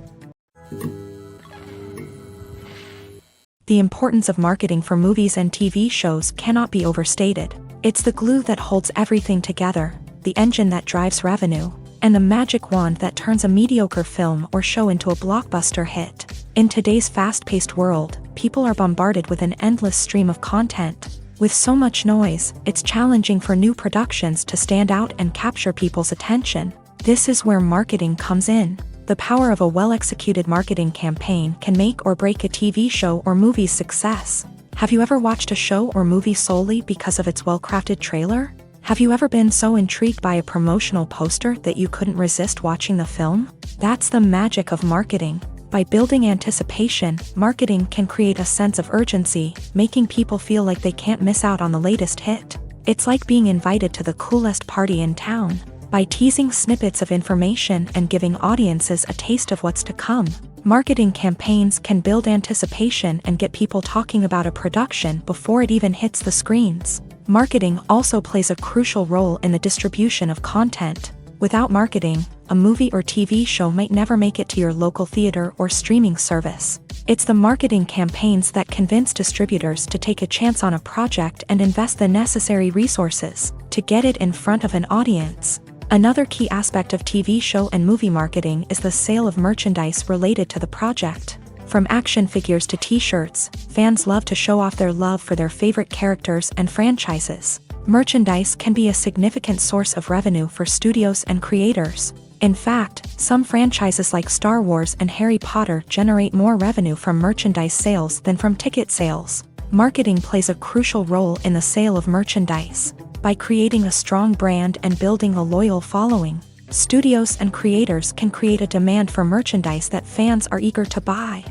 The importance of marketing for movies and TV shows cannot be overstated. It's the glue that holds everything together, the engine that drives revenue, and the magic wand that turns a mediocre film or show into a blockbuster hit. In today's fast-paced world, people are bombarded with an endless stream of content. With so much noise, it's challenging for new productions to stand out and capture people's attention. This is where marketing comes in. The power of a well-executed marketing campaign can make or break a TV show or movie's success. Have you ever watched a show or movie solely because of its well-crafted trailer? Have you ever been so intrigued by a promotional poster that you couldn't resist watching the film? That's the magic of marketing. By building anticipation, marketing can create a sense of urgency, making people feel like they can't miss out on the latest hit. It's like being invited to the coolest party in town. By teasing snippets of information and giving audiences a taste of what's to come, marketing campaigns can build anticipation and get people talking about a production before it even hits the screens. Marketing also plays a crucial role in the distribution of content. Without marketing, a movie or TV show might never make it to your local theater or streaming service. It's the marketing campaigns that convince distributors to take a chance on a project and invest the necessary resources to get it in front of an audience. Another key aspect of TV show and movie marketing is the sale of merchandise related to the project. From action figures to t-shirts, fans love to show off their love for their favorite characters and franchises. Merchandise can be a significant source of revenue for studios and creators. In fact, some franchises like Star Wars and Harry Potter generate more revenue from merchandise sales than from ticket sales. Marketing plays a crucial role in the sale of merchandise. By creating a strong brand and building a loyal following, studios and creators can create a demand for merchandise that fans are eager to buy.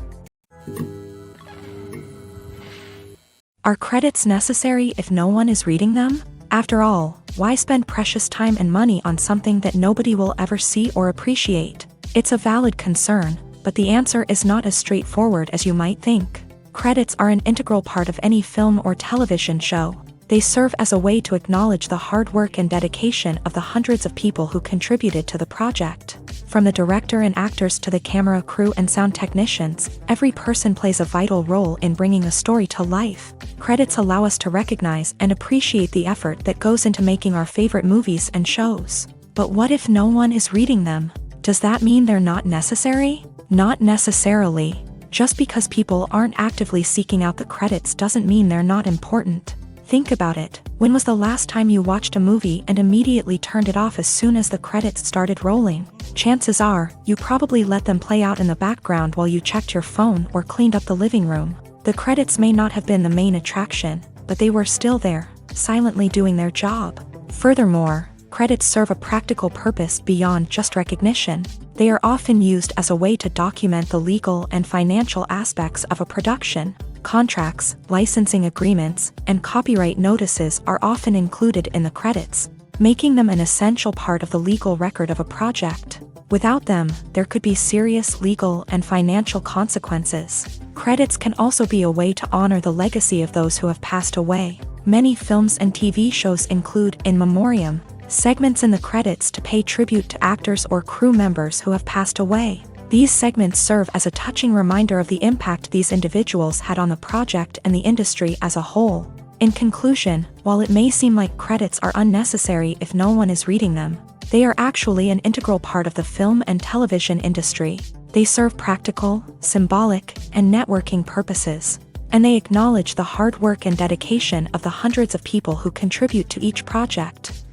Are credits necessary if no one is reading them? After all, why spend precious time and money on something that nobody will ever see or appreciate? It's a valid concern, but the answer is not as straightforward as you might think. Credits are an integral part of any film or television show. They serve as a way to acknowledge the hard work and dedication of the hundreds of people who contributed to the project. From the director and actors to the camera crew and sound technicians, every person plays a vital role in bringing a story to life. Credits allow us to recognize and appreciate the effort that goes into making our favorite movies and shows. But what if no one is reading them? Does that mean they're not necessary? Not necessarily. Just because people aren't actively seeking out the credits doesn't mean they're not important. Think about it. When was the last time you watched a movie and immediately turned it off as soon as the credits started rolling? Chances are, you probably let them play out in the background while you checked your phone or cleaned up the living room. The credits may not have been the main attraction, but they were still there, silently doing their job. Furthermore, credits serve a practical purpose beyond just recognition. They are often used as a way to document the legal and financial aspects of a production. Contracts, licensing agreements, and copyright notices are often included in the credits, making them an essential part of the legal record of a project. Without them, there could be serious legal and financial consequences. Credits can also be a way to honor the legacy of those who have passed away. Many films and TV shows include in memoriam segments in the credits to pay tribute to actors or crew members who have passed away. These segments serve as a touching reminder of the impact these individuals had on the project and the industry as a whole. In conclusion, while it may seem like credits are unnecessary if no one is reading them, they are actually an integral part of the film and television industry. They serve practical, symbolic, and networking purposes, and they acknowledge the hard work and dedication of the hundreds of people who contribute to each project.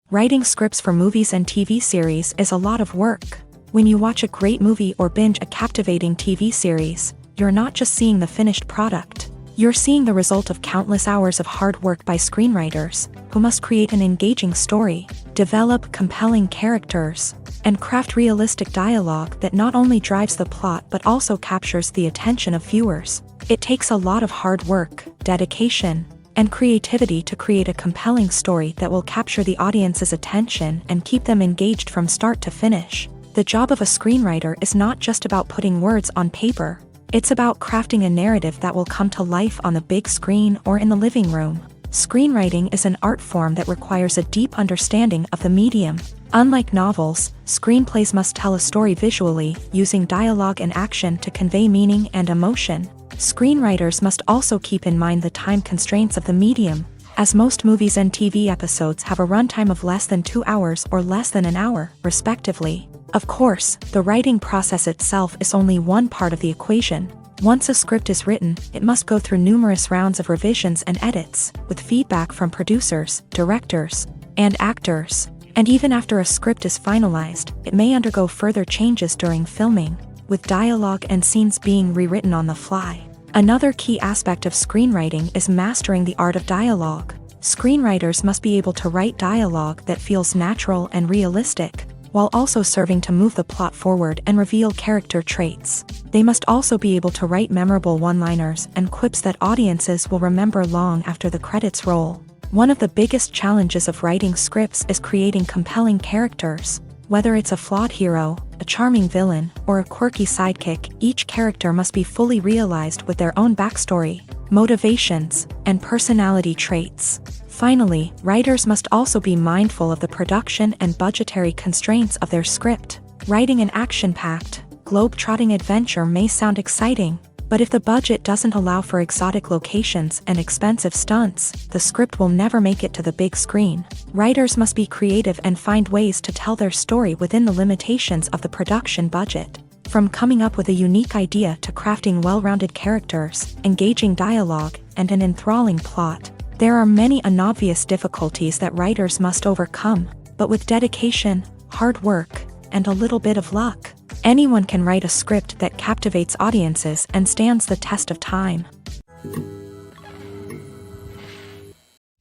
Writing scripts for movies and TV series is a lot of work. When you watch a great movie or binge a captivating TV series, you're not just seeing the finished product. You're seeing the result of countless hours of hard work by screenwriters, who must create an engaging story, develop compelling characters, and craft realistic dialogue that not only drives the plot but also captures the attention of viewers. It takes a lot of hard work, dedication, and creativity to create a compelling story that will capture the audience's attention and keep them engaged from start to finish. The job of a screenwriter is not just about putting words on paper. It's about crafting a narrative that will come to life on the big screen or in the living room. Screenwriting is an art form that requires a deep understanding of the medium. Unlike novels, screenplays must tell a story visually, using dialogue and action to convey meaning and emotion. Screenwriters must also keep in mind the time constraints of the medium, as most movies and TV episodes have a runtime of less than 2 hours or less than an hour, respectively. Of course, the writing process itself is only one part of the equation. Once a script is written, it must go through numerous rounds of revisions and edits, with feedback from producers, directors, and actors. And even after a script is finalized, it may undergo further changes during filming, with dialogue and scenes being rewritten on the fly. Another key aspect of screenwriting is mastering the art of dialogue. Screenwriters must be able to write dialogue that feels natural and realistic, while also serving to move the plot forward and reveal character traits. They must also be able to write memorable one-liners and quips that audiences will remember long after the credits roll. One of the biggest challenges of writing scripts is creating compelling characters. Whether it's a flawed hero, a charming villain, or a quirky sidekick, each character must be fully realized with their own backstory, motivations, and personality traits. Finally, writers must also be mindful of the production and budgetary constraints of their script. Writing an action-packed, globe-trotting adventure may sound exciting, but if the budget doesn't allow for exotic locations and expensive stunts, the script will never make it to the big screen. Writers must be creative and find ways to tell their story within the limitations of the production budget. From coming up with a unique idea to crafting well-rounded characters, engaging dialogue, and an enthralling plot, there are many unobvious difficulties that writers must overcome, but with dedication, hard work, and a little bit of luck, anyone can write a script that captivates audiences and stands the test of time.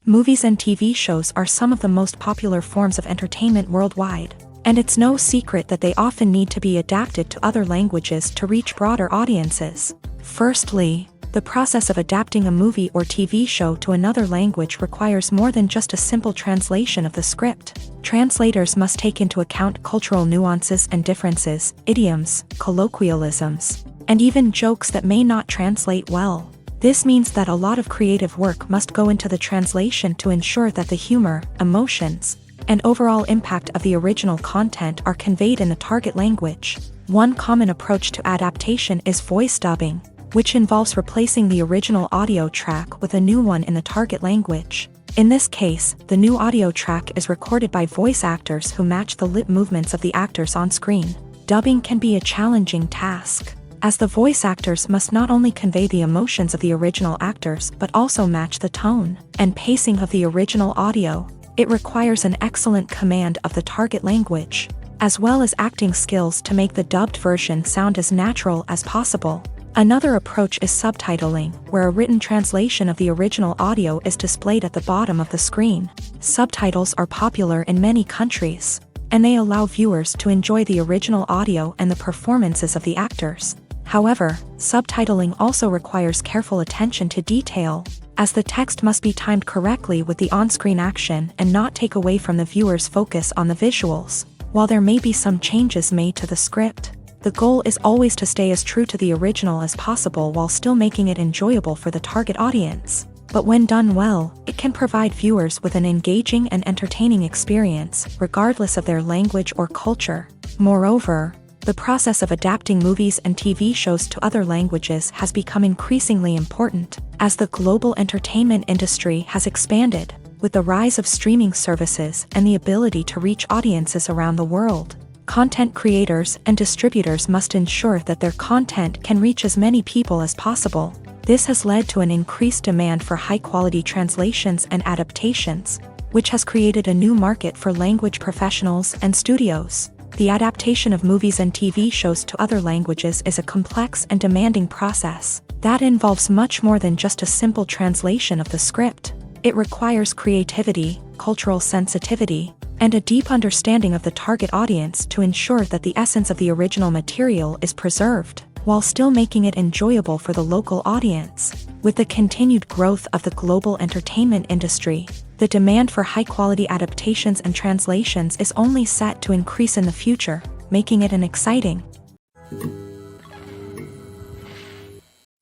Movies and TV shows are some of the most popular forms of entertainment worldwide, and it's no secret that they often need to be adapted to other languages to reach broader audiences. Firstly, the process of adapting a movie or TV show to another language requires more than just a simple translation of the script. Translators must take into account cultural nuances and differences, idioms, colloquialisms, and even jokes that may not translate well. This means that a lot of creative work must go into the translation to ensure that the humor, emotions, and overall impact of the original content are conveyed in the target language. One common approach to adaptation is voice dubbing, which involves replacing the original audio track with a new one in the target language. In this case, the new audio track is recorded by voice actors who match the lip movements of the actors on screen. Dubbing can be a challenging task, as the voice actors must not only convey the emotions of the original actors but also match the tone and pacing of the original audio. It requires an excellent command of the target language, as well as acting skills to make the dubbed version sound as natural as possible. Another approach is subtitling, where a written translation of the original audio is displayed at the bottom of the screen. Subtitles are popular in many countries, and they allow viewers to enjoy the original audio and the performances of the actors. However, subtitling also requires careful attention to detail, as the text must be timed correctly with the on-screen action and not take away from the viewer's focus on the visuals. While there may be some changes made to the script, the goal is always to stay as true to the original as possible while still making it enjoyable for the target audience. But when done well, it can provide viewers with an engaging and entertaining experience, regardless of their language or culture. Moreover, the process of adapting movies and TV shows to other languages has become increasingly important, as the global entertainment industry has expanded, with the rise of streaming services and the ability to reach audiences around the world. Content creators and distributors must ensure that their content can reach as many people as possible. This has led to an increased demand for high-quality translations and adaptations, which has created a new market for language professionals and studios. The adaptation of movies and TV shows to other languages is a complex and demanding process that involves much more than just a simple translation of the script. It requires creativity, cultural sensitivity, and a deep understanding of the target audience to ensure that the essence of the original material is preserved, while still making it enjoyable for the local audience. With the continued growth of the global entertainment industry, the demand for high-quality adaptations and translations is only set to increase in the future, making it an exciting.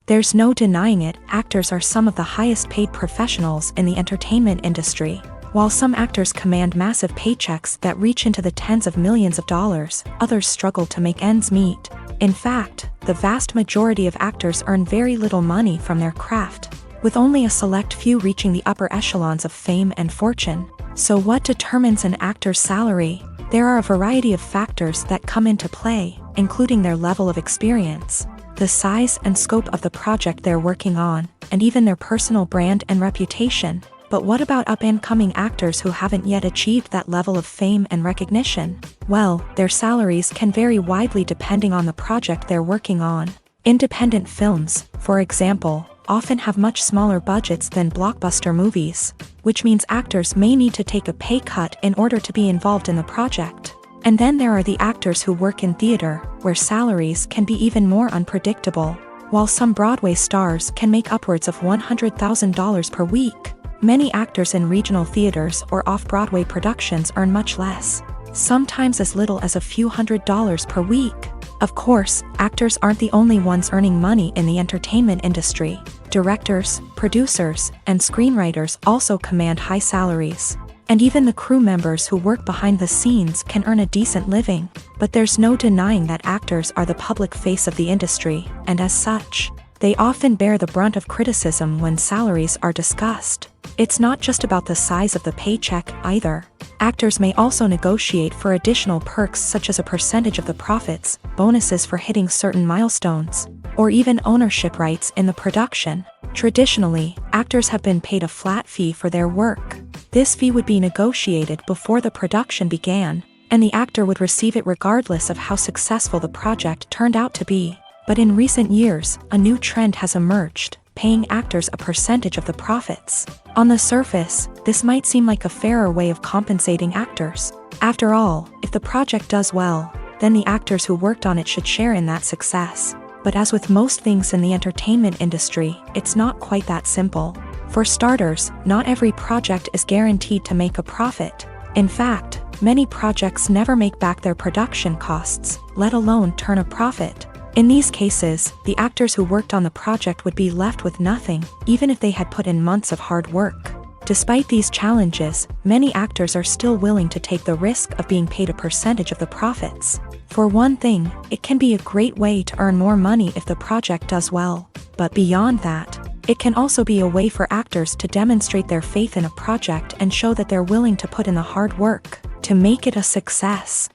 There's no denying it, actors are some of the highest-paid professionals in the entertainment industry. While some actors command massive paychecks that reach into the tens of millions of dollars, others struggle to make ends meet. In fact, the vast majority of actors earn very little money from their craft, with only a select few reaching the upper echelons of fame and fortune. So what determines an actor's salary? There are a variety of factors that come into play, including their level of experience, the size and scope of the project they're working on, and even their personal brand and reputation. But what about up-and-coming actors who haven't yet achieved that level of fame and recognition? Well, their salaries can vary widely depending on the project they're working on. Independent films, for example, often have much smaller budgets than blockbuster movies, which means actors may need to take a pay cut in order to be involved in the project. And then there are the actors who work in theater, where salaries can be even more unpredictable. While some Broadway stars can make upwards of $100,000 per week, many actors in regional theaters or off-Broadway productions earn much less, sometimes as little as a few $100s per week. Of course, actors aren't the only ones earning money in the entertainment industry. Directors, producers, and screenwriters also command high salaries. And even the crew members who work behind the scenes can earn a decent living. But there's no denying that actors are the public face of the industry, and as such, they often bear the brunt of criticism when salaries are discussed. It's not just about the size of the paycheck, either. Actors may also negotiate for additional perks such as a percentage of the profits, bonuses for hitting certain milestones, or even ownership rights in the production. Traditionally, actors have been paid a flat fee for their work. This fee would be negotiated before the production began, and the actor would receive it regardless of how successful the project turned out to be. But in recent years, a new trend has emerged, paying actors a percentage of the profits. On the surface, this might seem like a fairer way of compensating actors. After all, if the project does well, then the actors who worked on it should share in that success. But as with most things in the entertainment industry, it's not quite that simple. For starters, not every project is guaranteed to make a profit. In fact, many projects never make back their production costs, let alone turn a profit. In these cases, the actors who worked on the project would be left with nothing, even if they had put in months of hard work. Despite these challenges, many actors are still willing to take the risk of being paid a percentage of the profits. For one thing, it can be a great way to earn more money if the project does well. But beyond that, it can also be a way for actors to demonstrate their faith in a project and show that they're willing to put in the hard work to make it a success.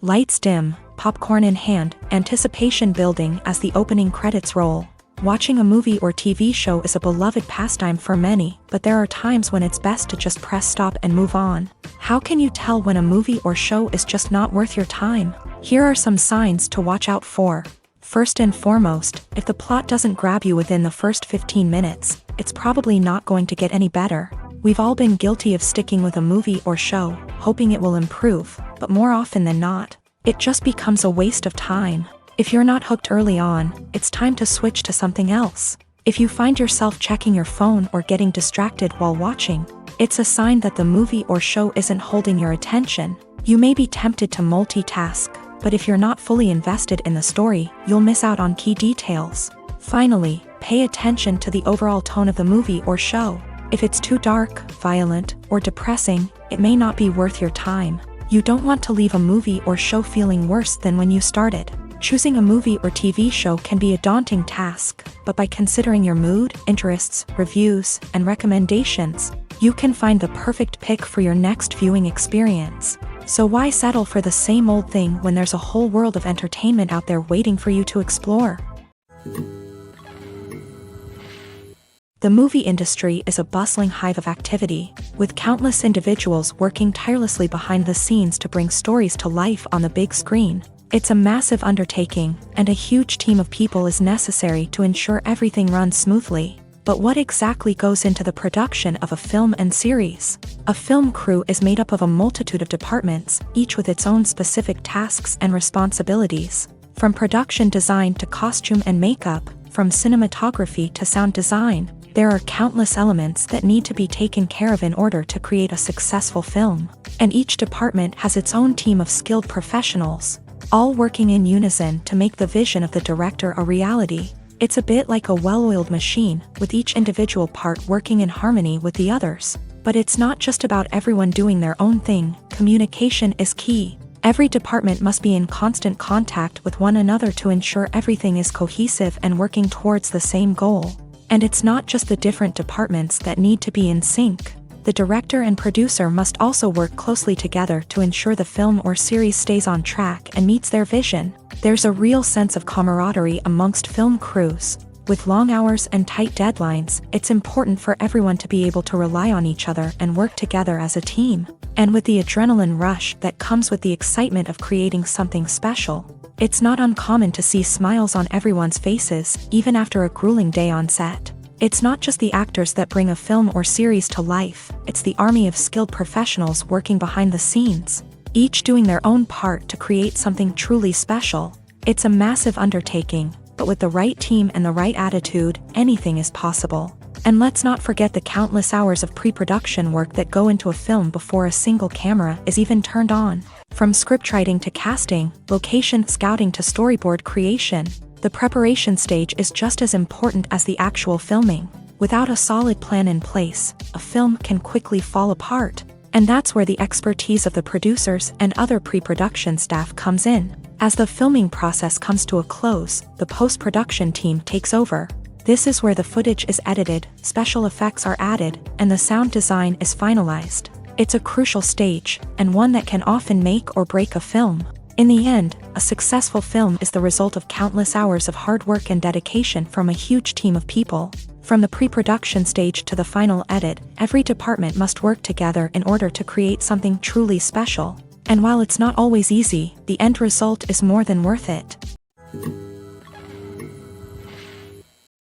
Lights dim, popcorn in hand, anticipation building as the opening credits roll. Watching a movie or TV show is a beloved pastime for many, but there are times when it's best to just press stop and move on. How can you tell when a movie or show is just not worth your time? Here are some signs to watch out for. First and foremost, if the plot doesn't grab you within the first 15 minutes, it's probably not going to get any better. We've all been guilty of sticking with a movie or show, hoping it will improve, but more often than not, it just becomes a waste of time. If you're not hooked early on, it's time to switch to something else. If you find yourself checking your phone or getting distracted while watching, it's a sign that the movie or show isn't holding your attention. You may be tempted to multitask, but if you're not fully invested in the story, you'll miss out on key details. Finally, pay attention to the overall tone of the movie or show. If it's too dark, violent, or depressing, it may not be worth your time. You don't want to leave a movie or show feeling worse than when you started. Choosing a movie or TV show can be a daunting task, but by considering your mood, interests, reviews, and recommendations, you can find the perfect pick for your next viewing experience. So why settle for the same old thing when there's a whole world of entertainment out there waiting for you to explore? The movie industry is a bustling hive of activity, with countless individuals working tirelessly behind the scenes to bring stories to life on the big screen. It's a massive undertaking, and a huge team of people is necessary to ensure everything runs smoothly. But what exactly goes into the production of a film and series? A film crew is made up of a multitude of departments, each with its own specific tasks and responsibilities. From production design to costume and makeup, from cinematography to sound design, there are countless elements that need to be taken care of in order to create a successful film. And each department has its own team of skilled professionals, all working in unison to make the vision of the director a reality. It's a bit like a well-oiled machine, with each individual part working in harmony with the others. But it's not just about everyone doing their own thing. Communication is key. Every department must be in constant contact with one another to ensure everything is cohesive and working towards the same goal. And it's not just the different departments that need to be in sync. The director and producer must also work closely together to ensure the film or series stays on track and meets their vision. There's a real sense of camaraderie amongst film crews. With long hours and tight deadlines, it's important for everyone to be able to rely on each other and work together as a team. And with the adrenaline rush that comes with the excitement of creating something special, it's not uncommon to see smiles on everyone's faces, even after a grueling day on set. It's not just the actors that bring a film or series to life, it's the army of skilled professionals working behind the scenes, each doing their own part to create something truly special. It's a massive undertaking, but with the right team and the right attitude, anything is possible. And let's not forget the countless hours of pre-production work that go into a film before a single camera is even turned on. From scriptwriting to casting, location scouting to storyboard creation, the preparation stage is just as important as the actual filming. Without a solid plan in place, a film can quickly fall apart. And that's where the expertise of the producers and other pre-production staff comes in. As the filming process comes to a close, the post-production team takes over. This is where the footage is edited, special effects are added, and the sound design is finalized. It's a crucial stage, and one that can often make or break a film. In the end, a successful film is the result of countless hours of hard work and dedication from a huge team of people. From the pre-production stage to the final edit, every department must work together in order to create something truly special. And while it's not always easy, the end result is more than worth it.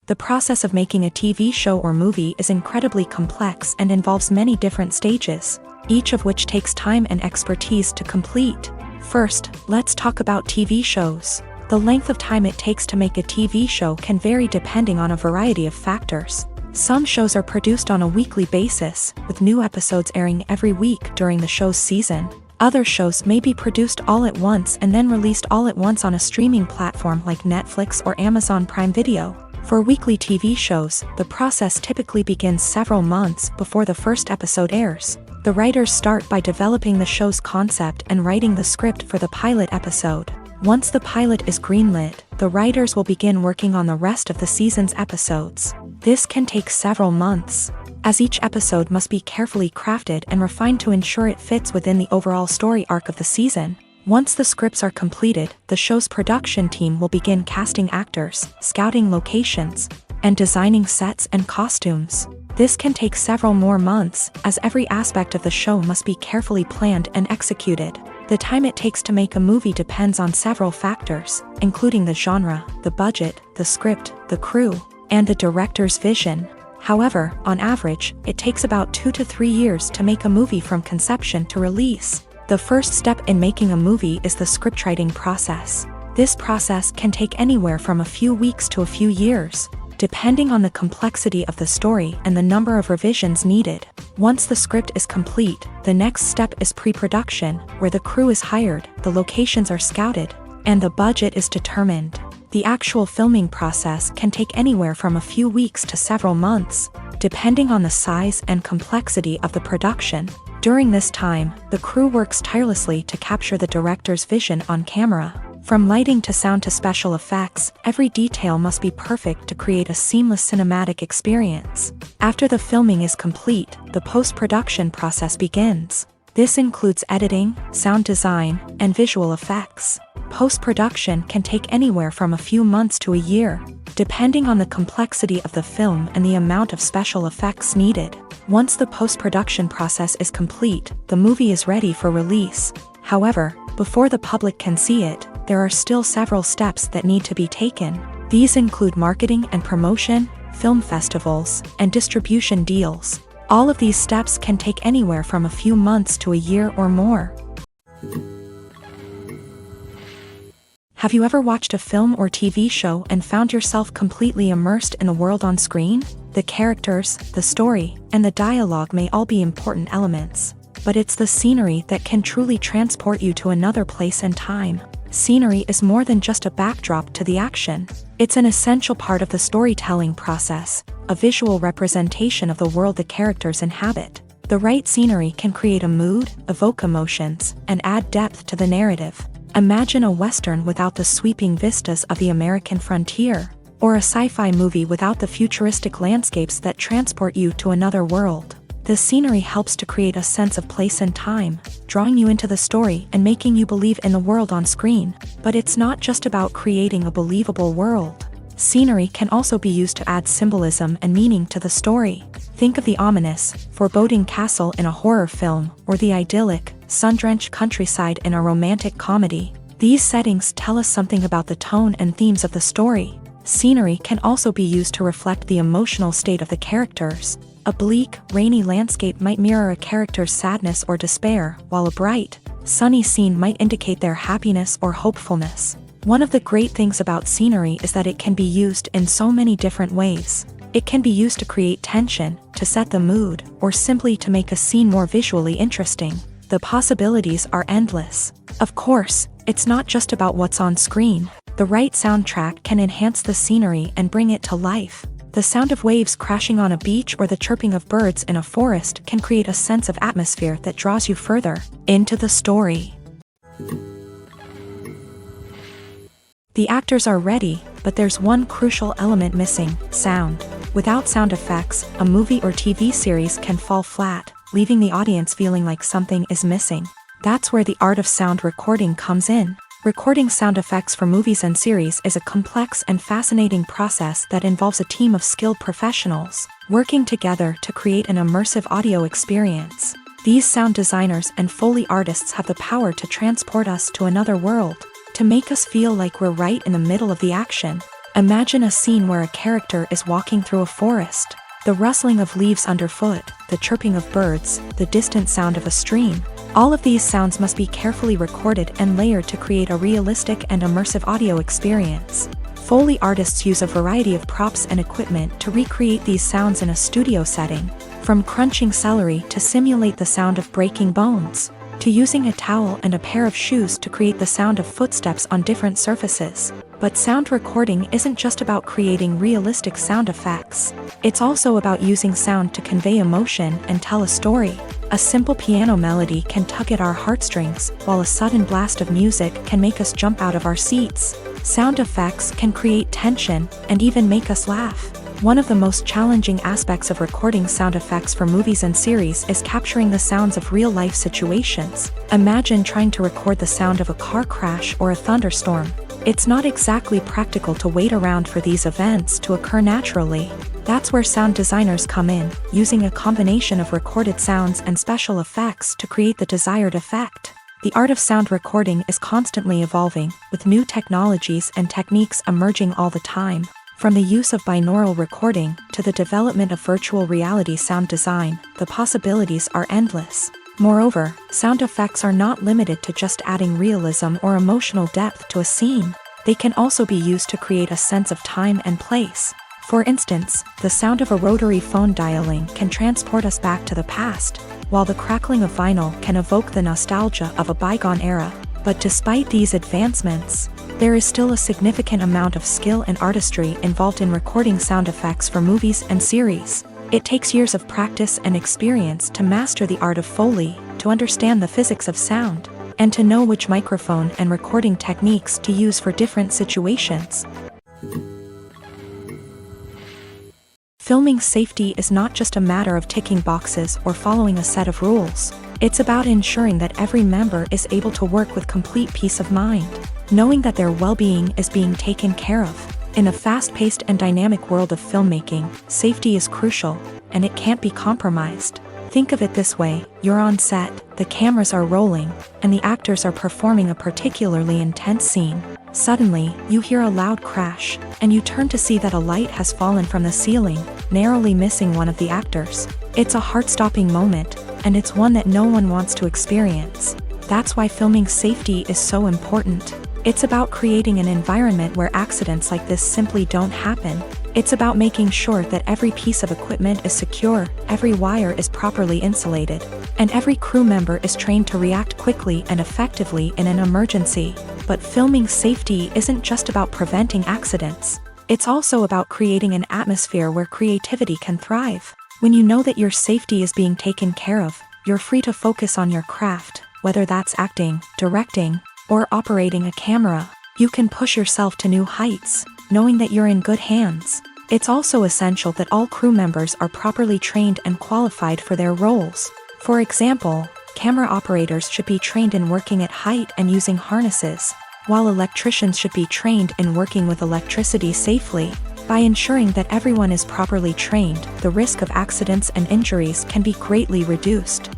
The process of making a TV show or movie is incredibly complex and involves many different stages, each of which takes time and expertise to complete. First, let's talk about TV shows. The length of time it takes to make a TV show can vary depending on a variety of factors. Some shows are produced on a weekly basis, with new episodes airing every week during the show's season. Other shows may be produced all at once and then released all at once on a streaming platform like Netflix or Amazon Prime Video. For weekly TV shows, the process typically begins several months before the first episode airs. The writers start by developing the show's concept and writing the script for the pilot episode. Once the pilot is greenlit, the writers will begin working on the rest of the season's episodes. This can take several months, as each episode must be carefully crafted and refined to ensure it fits within the overall story arc of the season. Once the scripts are completed, the show's production team will begin casting actors, scouting locations, and designing sets and costumes. This can take several more months, as every aspect of the show must be carefully planned and executed. The time it takes to make a movie depends on several factors, including the genre, the budget, the script, the crew, and the director's vision. However, on average, it takes about 2 to 3 years to make a movie from conception to release. The first step in making a movie is the scriptwriting process. This process can take anywhere from a few weeks to a few years, depending on the complexity of the story and the number of revisions needed. Once the script is complete, the next step is pre-production, where the crew is hired, the locations are scouted, and the budget is determined. The actual filming process can take anywhere from a few weeks to several months, depending on the size and complexity of the production. During this time, the crew works tirelessly to capture the director's vision on camera. From lighting to sound to special effects, every detail must be perfect to create a seamless cinematic experience. After the filming is complete, the post-production process begins. This includes editing, sound design, and visual effects. Post-production can take anywhere from a few months to a year, depending on the complexity of the film and the amount of special effects needed. Once the post-production process is complete, the movie is ready for release. However, before the public can see it, there are still several steps that need to be taken. These include marketing and promotion, film festivals, and distribution deals. All of these steps can take anywhere from a few months to a year or more. Have you ever watched a film or TV show and found yourself completely immersed in the world on screen? The characters, the story, and the dialogue may all be important elements, but it's the scenery that can truly transport you to another place and time. Scenery is more than just a backdrop to the action. It's an essential part of the storytelling process, a visual representation of the world the characters inhabit. The right scenery can create a mood, evoke emotions, and add depth to the narrative. Imagine a Western without the sweeping vistas of the American frontier, or a sci-fi movie without the futuristic landscapes that transport you to another world. The scenery helps to create a sense of place and time, drawing you into the story and making you believe in the world on screen. But it's not just about creating a believable world. Scenery can also be used to add symbolism and meaning to the story. Think of the ominous, foreboding castle in a horror film, or the idyllic, sun-drenched countryside in a romantic comedy. These settings tell us something about the tone and themes of the story. Scenery can also be used to reflect the emotional state of the characters. A bleak, rainy landscape might mirror a character's sadness or despair, while a bright, sunny scene might indicate their happiness or hopefulness. One of the great things about scenery is that it can be used in so many different ways. It can be used to create tension, to set the mood, or simply to make a scene more visually interesting. The possibilities are endless. Of course, it's not just about what's on screen. The right soundtrack can enhance the scenery and bring it to life. The sound of waves crashing on a beach or the chirping of birds in a forest can create a sense of atmosphere that draws you further into the story. The actors are ready, but there's one crucial element missing: sound. Without sound effects, a movie or TV series can fall flat, leaving the audience feeling like something is missing. That's where the art of sound recording comes in. Recording sound effects for movies and series is a complex and fascinating process that involves a team of skilled professionals working together to create an immersive audio experience. These sound designers and Foley artists have the power to transport us to another world, to make us feel like we're right in the middle of the action. Imagine a scene where a character is walking through a forest. The rustling of leaves underfoot, the chirping of birds, the distant sound of a stream. All of these sounds must be carefully recorded and layered to create a realistic and immersive audio experience. Foley artists use a variety of props and equipment to recreate these sounds in a studio setting, from crunching celery to simulate the sound of breaking bones, to using a towel and a pair of shoes to create the sound of footsteps on different surfaces. But sound recording isn't just about creating realistic sound effects. It's also about using sound to convey emotion and tell a story. A simple piano melody can tug at our heartstrings, while a sudden blast of music can make us jump out of our seats. Sound effects can create tension and even make us laugh. One of the most challenging aspects of recording sound effects for movies and series is capturing the sounds of real-life situations. Imagine trying to record the sound of a car crash or a thunderstorm. It's not exactly practical to wait around for these events to occur naturally. That's where sound designers come in, using a combination of recorded sounds and special effects to create the desired effect. The art of sound recording is constantly evolving, with new technologies and techniques emerging all the time. From the use of binaural recording to the development of virtual reality sound design, the possibilities are endless. Moreover, sound effects are not limited to just adding realism or emotional depth to a scene. They can also be used to create a sense of time and place. For instance, the sound of a rotary phone dialing can transport us back to the past, while the crackling of vinyl can evoke the nostalgia of a bygone era. But despite these advancements, there is still a significant amount of skill and artistry involved in recording sound effects for movies and series. It takes years of practice and experience to master the art of Foley, to understand the physics of sound, and to know which microphone and recording techniques to use for different situations. Filming safety is not just a matter of ticking boxes or following a set of rules. It's about ensuring that every member is able to work with complete peace of mind, knowing that their well-being is being taken care of. In a fast-paced and dynamic world of filmmaking, safety is crucial, and it can't be compromised. Think of it this way: you're on set, the cameras are rolling, and the actors are performing a particularly intense scene. Suddenly, you hear a loud crash, and you turn to see that a light has fallen from the ceiling, narrowly missing one of the actors. It's a heart-stopping moment, and it's one that no one wants to experience. That's why filming safety is so important. It's about creating an environment where accidents like this simply don't happen. It's about making sure that every piece of equipment is secure, every wire is properly insulated, and every crew member is trained to react quickly and effectively in an emergency. But filming safety isn't just about preventing accidents. It's also about creating an atmosphere where creativity can thrive. When you know that your safety is being taken care of, you're free to focus on your craft, whether that's acting, directing, or operating a camera. You can push yourself to new heights, knowing that you're in good hands. It's also essential that all crew members are properly trained and qualified for their roles. For example, camera operators should be trained in working at height and using harnesses, while electricians should be trained in working with electricity safely. By ensuring that everyone is properly trained, the risk of accidents and injuries can be greatly reduced.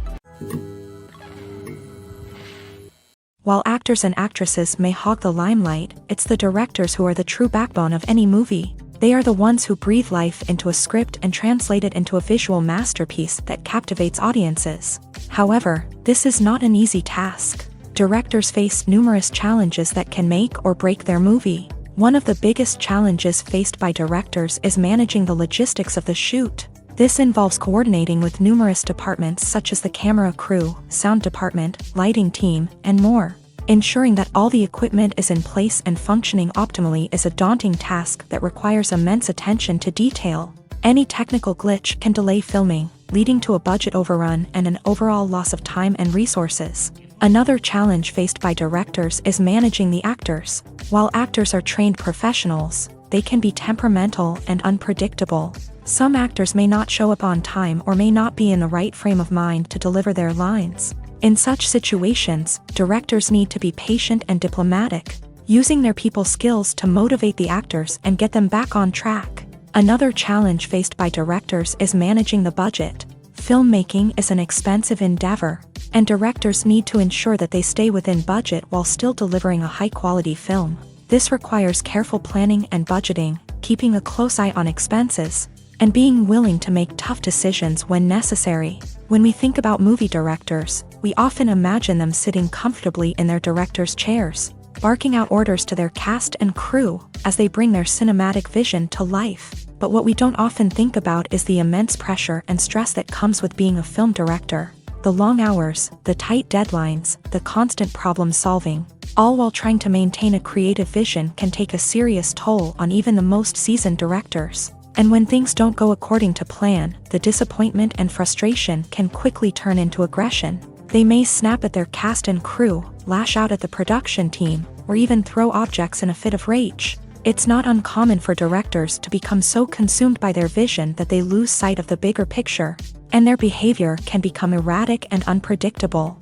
While actors and actresses may hog the limelight, it's the directors who are the true backbone of any movie. They are the ones who breathe life into a script and translate it into a visual masterpiece that captivates audiences. However, this is not an easy task. Directors face numerous challenges that can make or break their movie. One of the biggest challenges faced by directors is managing the logistics of the shoot. This involves coordinating with numerous departments such as the camera crew, sound department, lighting team, and more. Ensuring that all the equipment is in place and functioning optimally is a daunting task that requires immense attention to detail. Any technical glitch can delay filming, leading to a budget overrun and an overall loss of time and resources. Another challenge faced by directors is managing the actors. While actors are trained professionals, they can be temperamental and unpredictable. Some actors may not show up on time or may not be in the right frame of mind to deliver their lines. In such situations, directors need to be patient and diplomatic, using their people skills to motivate the actors and get them back on track. Another challenge faced by directors is managing the budget. Filmmaking is an expensive endeavor, and directors need to ensure that they stay within budget while still delivering a high-quality film. This requires careful planning and budgeting, keeping a close eye on expenses, and being willing to make tough decisions when necessary. When we think about movie directors, we often imagine them sitting comfortably in their director's chairs, barking out orders to their cast and crew as they bring their cinematic vision to life. But what we don't often think about is the immense pressure and stress that comes with being a film director. The long hours, the tight deadlines, the constant problem solving, all while trying to maintain a creative vision can take a serious toll on even the most seasoned directors. And when things don't go according to plan, the disappointment and frustration can quickly turn into aggression. They may snap at their cast and crew, lash out at the production team, or even throw objects in a fit of rage. It's not uncommon for directors to become so consumed by their vision that they lose sight of the bigger picture, and their behavior can become erratic and unpredictable.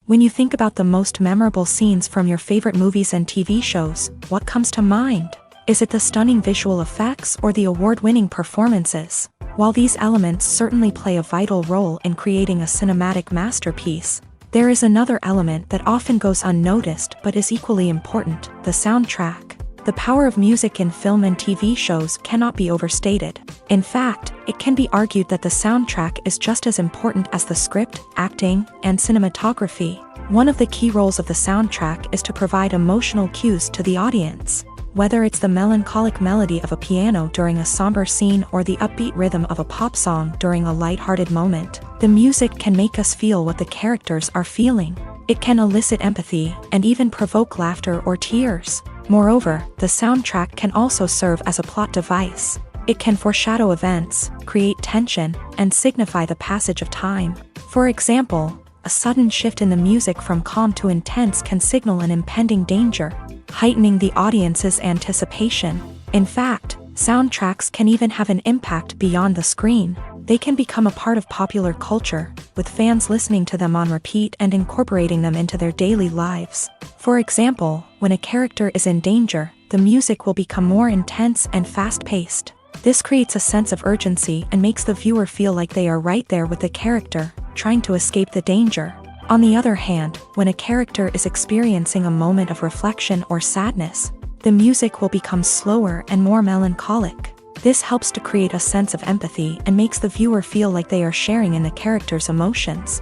When you think about the most memorable scenes from your favorite movies and TV shows, what comes to mind? Is it the stunning visual effects or the award-winning performances? While these elements certainly play a vital role in creating a cinematic masterpiece, there is another element that often goes unnoticed but is equally important: the soundtrack. The power of music in film and TV shows cannot be overstated. In fact, it can be argued that the soundtrack is just as important as the script, acting, and cinematography. One of the key roles of the soundtrack is to provide emotional cues to the audience. Whether it's the melancholic melody of a piano during a somber scene or the upbeat rhythm of a pop song during a lighthearted moment, the music can make us feel what the characters are feeling. It can elicit empathy and even provoke laughter or tears. Moreover, the soundtrack can also serve as a plot device. It can foreshadow events, create tension, and signify the passage of time. For example, a sudden shift in the music from calm to intense can signal an impending danger, heightening the audience's anticipation. In fact, soundtracks can even have an impact beyond the screen. They can become a part of popular culture, with fans listening to them on repeat and incorporating them into their daily lives. For example, when a character is in danger, the music will become more intense and fast-paced. This creates a sense of urgency and makes the viewer feel like they are right there with the character, trying to escape the danger. On the other hand, when a character is experiencing a moment of reflection or sadness, the music will become slower and more melancholic. This helps to create a sense of empathy and makes the viewer feel like they are sharing in the character's emotions.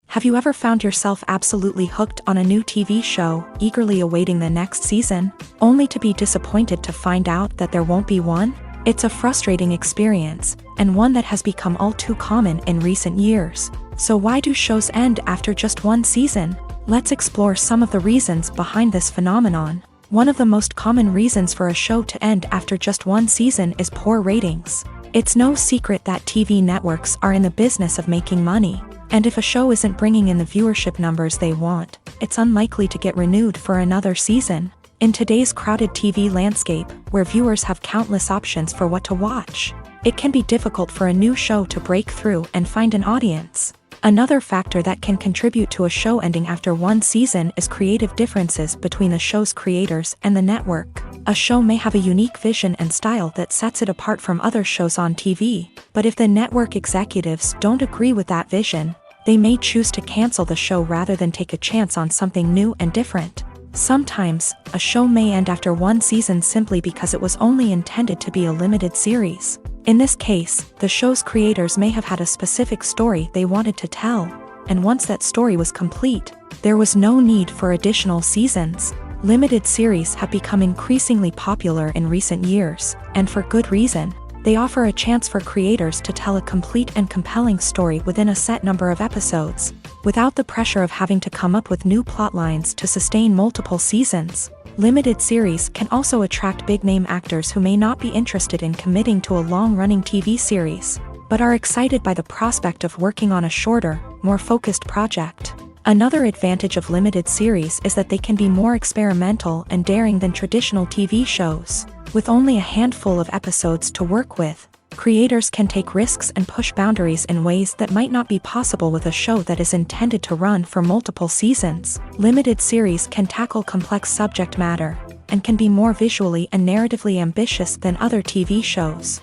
Have you ever found yourself absolutely hooked on a new TV show, eagerly awaiting the next season, only to be disappointed to find out that there won't be one? It's a frustrating experience, and one that has become all too common in recent years. So why do shows end after just one season? Let's explore some of the reasons behind this phenomenon. One of the most common reasons for a show to end after just one season is poor ratings. It's no secret that TV networks are in the business of making money. And if a show isn't bringing in the viewership numbers they want, it's unlikely to get renewed for another season. In today's crowded TV landscape, where viewers have countless options for what to watch, it can be difficult for a new show to break through and find an audience. Another factor that can contribute to a show ending after one season is creative differences between the show's creators and the network. A show may have a unique vision and style that sets it apart from other shows on TV, but if the network executives don't agree with that vision, they may choose to cancel the show rather than take a chance on something new and different. Sometimes, a show may end after one season simply because it was only intended to be a limited series. In this case, the show's creators may have had a specific story they wanted to tell, and once that story was complete, there was no need for additional seasons. Limited series have become increasingly popular in recent years, and for good reason. They offer a chance for creators to tell a complete and compelling story within a set number of episodes, without the pressure of having to come up with new plotlines to sustain multiple seasons. Limited series can also attract big-name actors who may not be interested in committing to a long-running TV series, but are excited by the prospect of working on a shorter, more focused project. Another advantage of limited series is that they can be more experimental and daring than traditional TV shows. With only a handful of episodes to work with, creators can take risks and push boundaries in ways that might not be possible with a show that is intended to run for multiple seasons. Limited series can tackle complex subject matter, and can be more visually and narratively ambitious than other TV shows.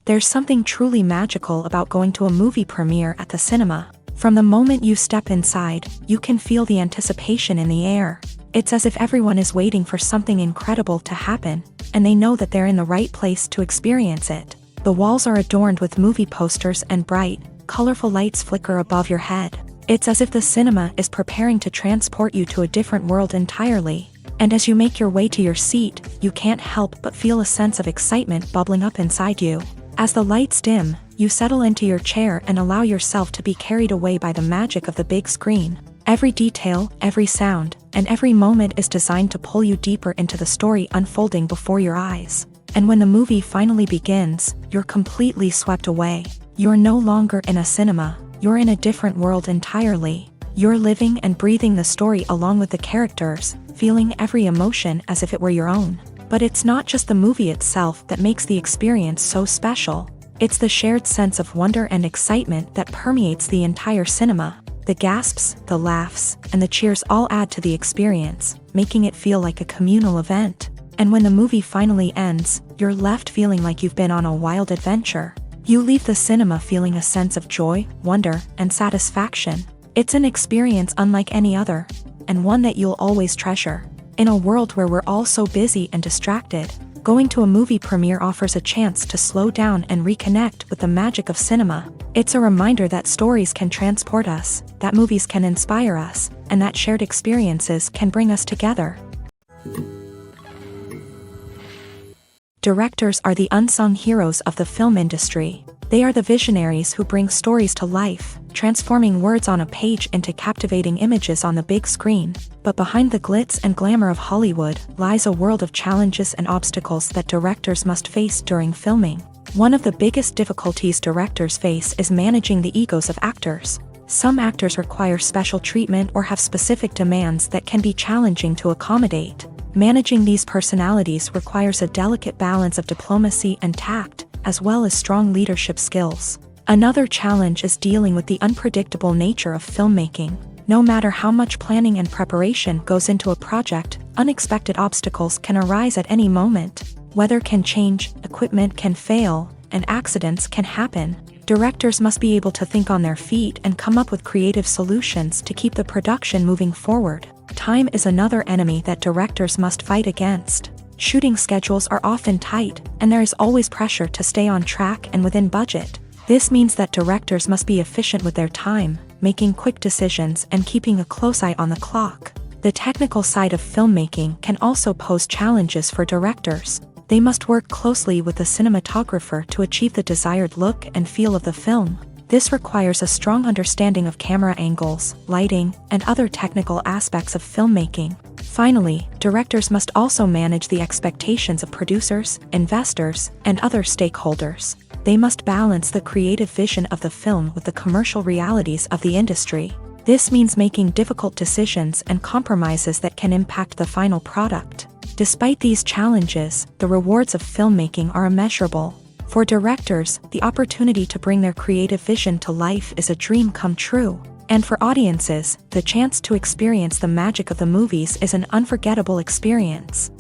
There's something truly magical about going to a movie premiere at the cinema. From the moment you step inside, you can feel the anticipation in the air. It's as if everyone is waiting for something incredible to happen, and they know that they're in the right place to experience it. The walls are adorned with movie posters and bright, colorful lights flicker above your head. It's as if the cinema is preparing to transport you to a different world entirely. And as you make your way to your seat, you can't help but feel a sense of excitement bubbling up inside you. As the lights dim, you settle into your chair and allow yourself to be carried away by the magic of the big screen. Every detail, every sound, and every moment is designed to pull you deeper into the story unfolding before your eyes. And when the movie finally begins, you're completely swept away. You're no longer in a cinema, you're in a different world entirely. You're living and breathing the story along with the characters, feeling every emotion as if it were your own. But it's not just the movie itself that makes the experience so special. It's the shared sense of wonder and excitement that permeates the entire cinema. The gasps, the laughs, and the cheers all add to the experience, making it feel like a communal event. And when the movie finally ends, you're left feeling like you've been on a wild adventure. You leave the cinema feeling a sense of joy, wonder, and satisfaction. It's an experience unlike any other, and one that you'll always treasure. In a world where we're all so busy and distracted, going to a movie premiere offers a chance to slow down and reconnect with the magic of cinema. It's a reminder that stories can transport us, that movies can inspire us, and that shared experiences can bring us together. Directors are the unsung heroes of the film industry. They are the visionaries who bring stories to life, transforming words on a page into captivating images on the big screen. But behind the glitz and glamour of Hollywood lies a world of challenges and obstacles that directors must face during filming. One of the biggest difficulties directors face is managing the egos of actors. Some actors require special treatment or have specific demands that can be challenging to accommodate. Managing these personalities requires a delicate balance of diplomacy and tact, as well as strong leadership skills. Another challenge is dealing with the unpredictable nature of filmmaking. No matter how much planning and preparation goes into a project, unexpected obstacles can arise at any moment. Weather can change, equipment can fail, and accidents can happen. Directors must be able to think on their feet and come up with creative solutions to keep the production moving forward. Time is another enemy that directors must fight against. Shooting schedules are often tight, and there is always pressure to stay on track and within budget. This means that directors must be efficient with their time, making quick decisions and keeping a close eye on the clock. The technical side of filmmaking can also pose challenges for directors. They must work closely with the cinematographer to achieve the desired look and feel of the film. This requires a strong understanding of camera angles, lighting, and other technical aspects of filmmaking. Finally, directors must also manage the expectations of producers, investors, and other stakeholders. They must balance the creative vision of the film with the commercial realities of the industry. This means making difficult decisions and compromises that can impact the final product. Despite these challenges, the rewards of filmmaking are immeasurable. For directors, the opportunity to bring their creative vision to life is a dream come true. And for audiences, the chance to experience the magic of the movies is an unforgettable experience.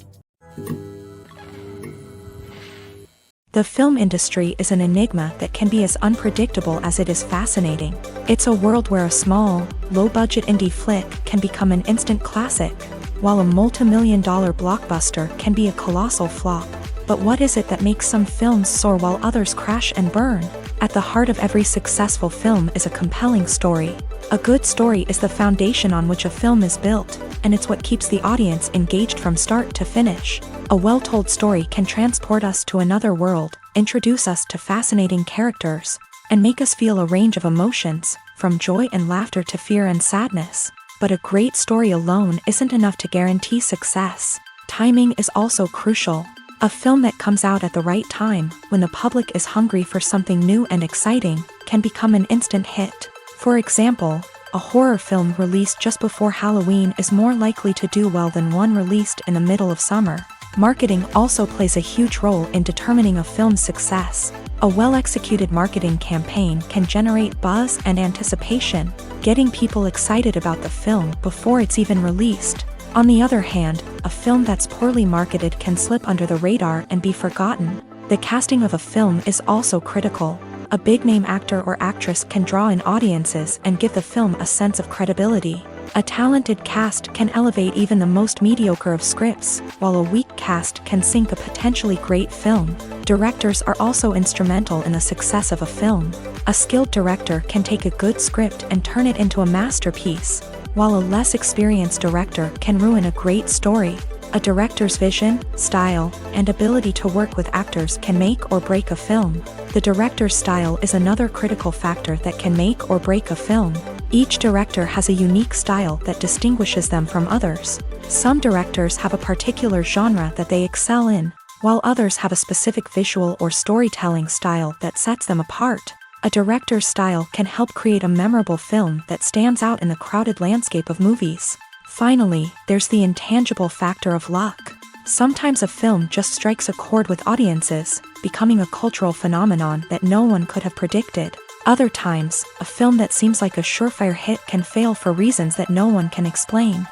The film industry is an enigma that can be as unpredictable as it is fascinating. It's a world where a small, low-budget indie flick can become an instant classic, while a multi-million-dollar blockbuster can be a colossal flop. But what is it that makes some films soar while others crash and burn? At the heart of every successful film is a compelling story. A good story is the foundation on which a film is built, and it's what keeps the audience engaged from start to finish. A well-told story can transport us to another world, introduce us to fascinating characters, and make us feel a range of emotions, from joy and laughter to fear and sadness. But a great story alone isn't enough to guarantee success. Timing is also crucial. A film that comes out at the right time, when the public is hungry for something new and exciting, can become an instant hit. For example, a horror film released just before Halloween is more likely to do well than one released in the middle of summer. Marketing also plays a huge role in determining a film's success. A well-executed marketing campaign can generate buzz and anticipation, getting people excited about the film before it's even released. On the other hand, a film that's poorly marketed can slip under the radar and be forgotten. The casting of a film is also critical. A big-name actor or actress can draw in audiences and give the film a sense of credibility. A talented cast can elevate even the most mediocre of scripts, while a weak cast can sink a potentially great film. Directors are also instrumental in the success of a film. A skilled director can take a good script and turn it into a masterpiece, while a less experienced director can ruin a great story. A director's vision, style, and ability to work with actors can make or break a film. The director's style is another critical factor that can make or break a film. Each director has a unique style that distinguishes them from others. Some directors have a particular genre that they excel in, while others have a specific visual or storytelling style that sets them apart. A director's style can help create a memorable film that stands out in the crowded landscape of movies. Finally, there's the intangible factor of luck. Sometimes a film just strikes a chord with audiences, becoming a cultural phenomenon that no one could have predicted. Other times, a film that seems like a surefire hit can fail for reasons that no one can explain.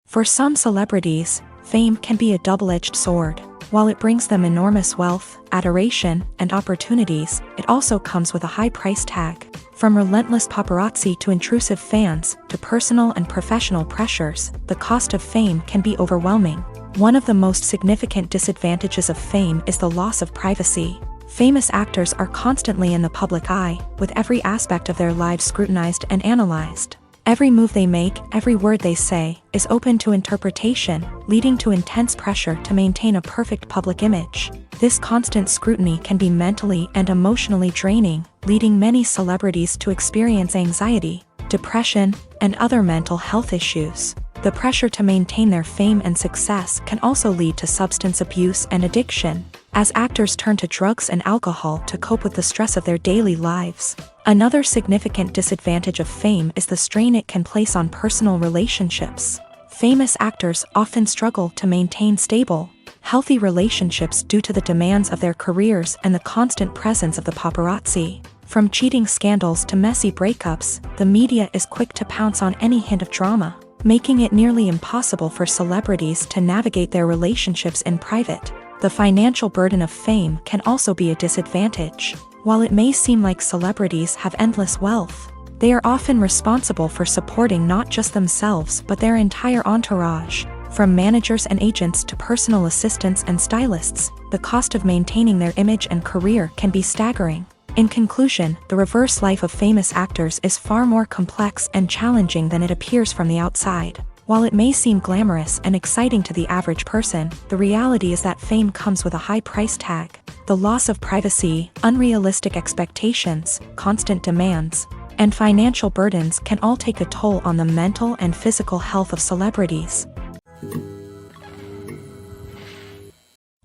For some celebrities, fame can be a double-edged sword. While it brings them enormous wealth, adoration, and opportunities, it also comes with a high price tag. From relentless paparazzi to intrusive fans, to personal and professional pressures, the cost of fame can be overwhelming. One of the most significant disadvantages of fame is the loss of privacy. Famous actors are constantly in the public eye, with every aspect of their lives scrutinized and analyzed. Every move they make, every word they say, is open to interpretation, leading to intense pressure to maintain a perfect public image. This constant scrutiny can be mentally and emotionally draining, leading many celebrities to experience anxiety, depression, and other mental health issues. The pressure to maintain their fame and success can also lead to substance abuse and addiction, as actors turn to drugs and alcohol to cope with the stress of their daily lives. Another significant disadvantage of fame is the strain it can place on personal relationships. Famous actors often struggle to maintain stable, healthy relationships due to the demands of their careers and the constant presence of the paparazzi. From cheating scandals to messy breakups, the media is quick to pounce on any hint of drama, making it nearly impossible for celebrities to navigate their relationships in private. The financial burden of fame can also be a disadvantage. While it may seem like celebrities have endless wealth, they are often responsible for supporting not just themselves but their entire entourage. From managers and agents to personal assistants and stylists, the cost of maintaining their image and career can be staggering. In conclusion, the reverse life of famous actors is far more complex and challenging than it appears from the outside. While it may seem glamorous and exciting to the average person, the reality is that fame comes with a high price tag. The loss of privacy, unrealistic expectations, constant demands, and financial burdens can all take a toll on the mental and physical health of celebrities.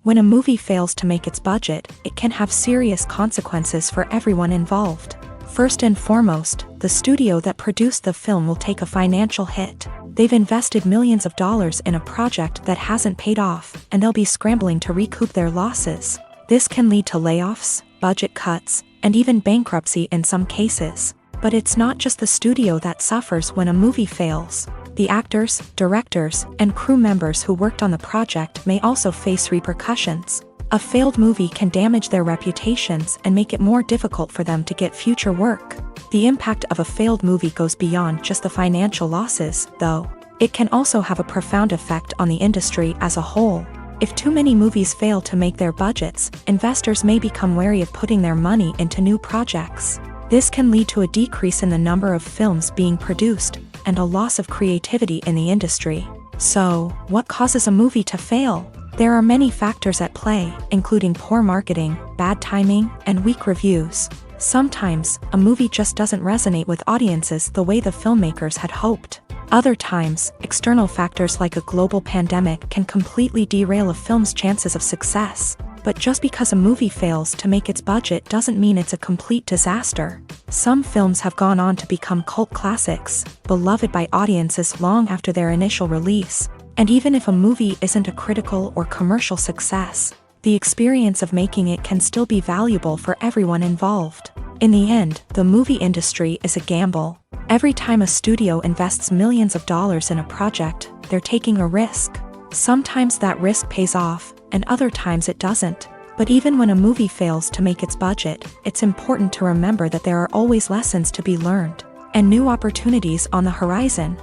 When a movie fails to make its budget, it can have serious consequences for everyone involved. First and foremost, the studio that produced the film will take a financial hit. They've invested millions of dollars in a project that hasn't paid off, and they'll be scrambling to recoup their losses. This can lead to layoffs, budget cuts, and even bankruptcy in some cases. But it's not just the studio that suffers when a movie fails. The actors, directors, and crew members who worked on the project may also face repercussions. A failed movie can damage their reputations and make it more difficult for them to get future work. The impact of a failed movie goes beyond just the financial losses, though. It can also have a profound effect on the industry as a whole. If too many movies fail to make their budgets, investors may become wary of putting their money into new projects. This can lead to a decrease in the number of films being produced, and a loss of creativity in the industry. So, what causes a movie to fail? There are many factors at play, including poor marketing, bad timing, and weak reviews. Sometimes, a movie just doesn't resonate with audiences the way the filmmakers had hoped. Other times, external factors like a global pandemic can completely derail a film's chances of success. But just because a movie fails to make its budget doesn't mean it's a complete disaster. Some films have gone on to become cult classics, beloved by audiences long after their initial release. And even if a movie isn't a critical or commercial success, the experience of making it can still be valuable for everyone involved. In the end, the movie industry is a gamble. Every time a studio invests millions of dollars in a project, they're taking a risk. Sometimes that risk pays off, and other times it doesn't. But even when a movie fails to make its budget, it's important to remember that there are always lessons to be learned, and new opportunities on the horizon.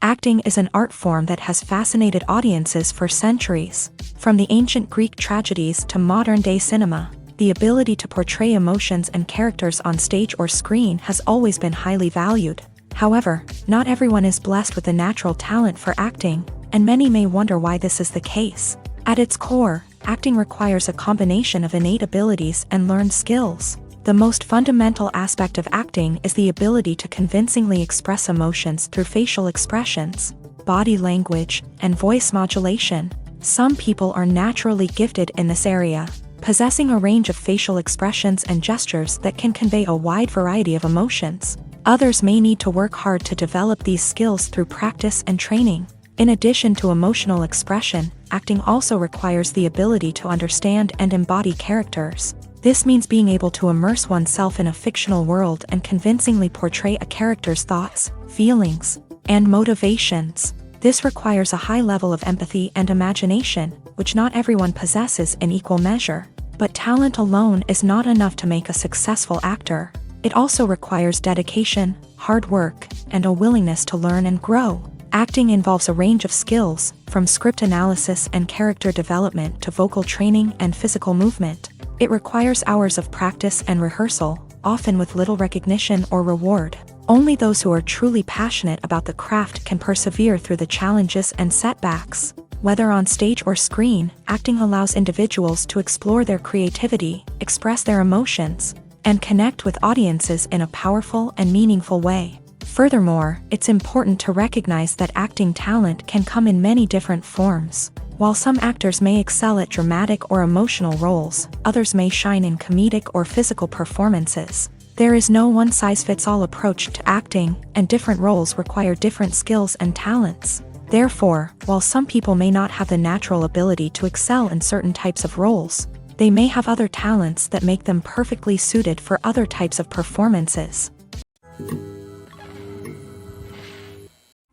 Acting is an art form that has fascinated audiences for centuries. From the ancient Greek tragedies to modern-day cinema, the ability to portray emotions and characters on stage or screen has always been highly valued. However, not everyone is blessed with a natural talent for acting, and many may wonder why this is the case. At its core, acting requires a combination of innate abilities and learned skills. The most fundamental aspect of acting is the ability to convincingly express emotions through facial expressions, body language, and voice modulation. Some people are naturally gifted in this area, possessing a range of facial expressions and gestures that can convey a wide variety of emotions. Others may need to work hard to develop these skills through practice and training. In addition to emotional expression, acting also requires the ability to understand and embody characters. This means being able to immerse oneself in a fictional world and convincingly portray a character's thoughts, feelings, and motivations. This requires a high level of empathy and imagination, which not everyone possesses in equal measure. But talent alone is not enough to make a successful actor. It also requires dedication, hard work, and a willingness to learn and grow. Acting involves a range of skills, from script analysis and character development to vocal training and physical movement. It requires hours of practice and rehearsal, often with little recognition or reward. Only those who are truly passionate about the craft can persevere through the challenges and setbacks. Whether on stage or screen, acting allows individuals to explore their creativity, express their emotions, and connect with audiences in a powerful and meaningful way. Furthermore, it's important to recognize that acting talent can come in many different forms. While some actors may excel at dramatic or emotional roles, others may shine in comedic or physical performances. There is no one-size-fits-all approach to acting, and different roles require different skills and talents. Therefore, while some people may not have the natural ability to excel in certain types of roles, they may have other talents that make them perfectly suited for other types of performances.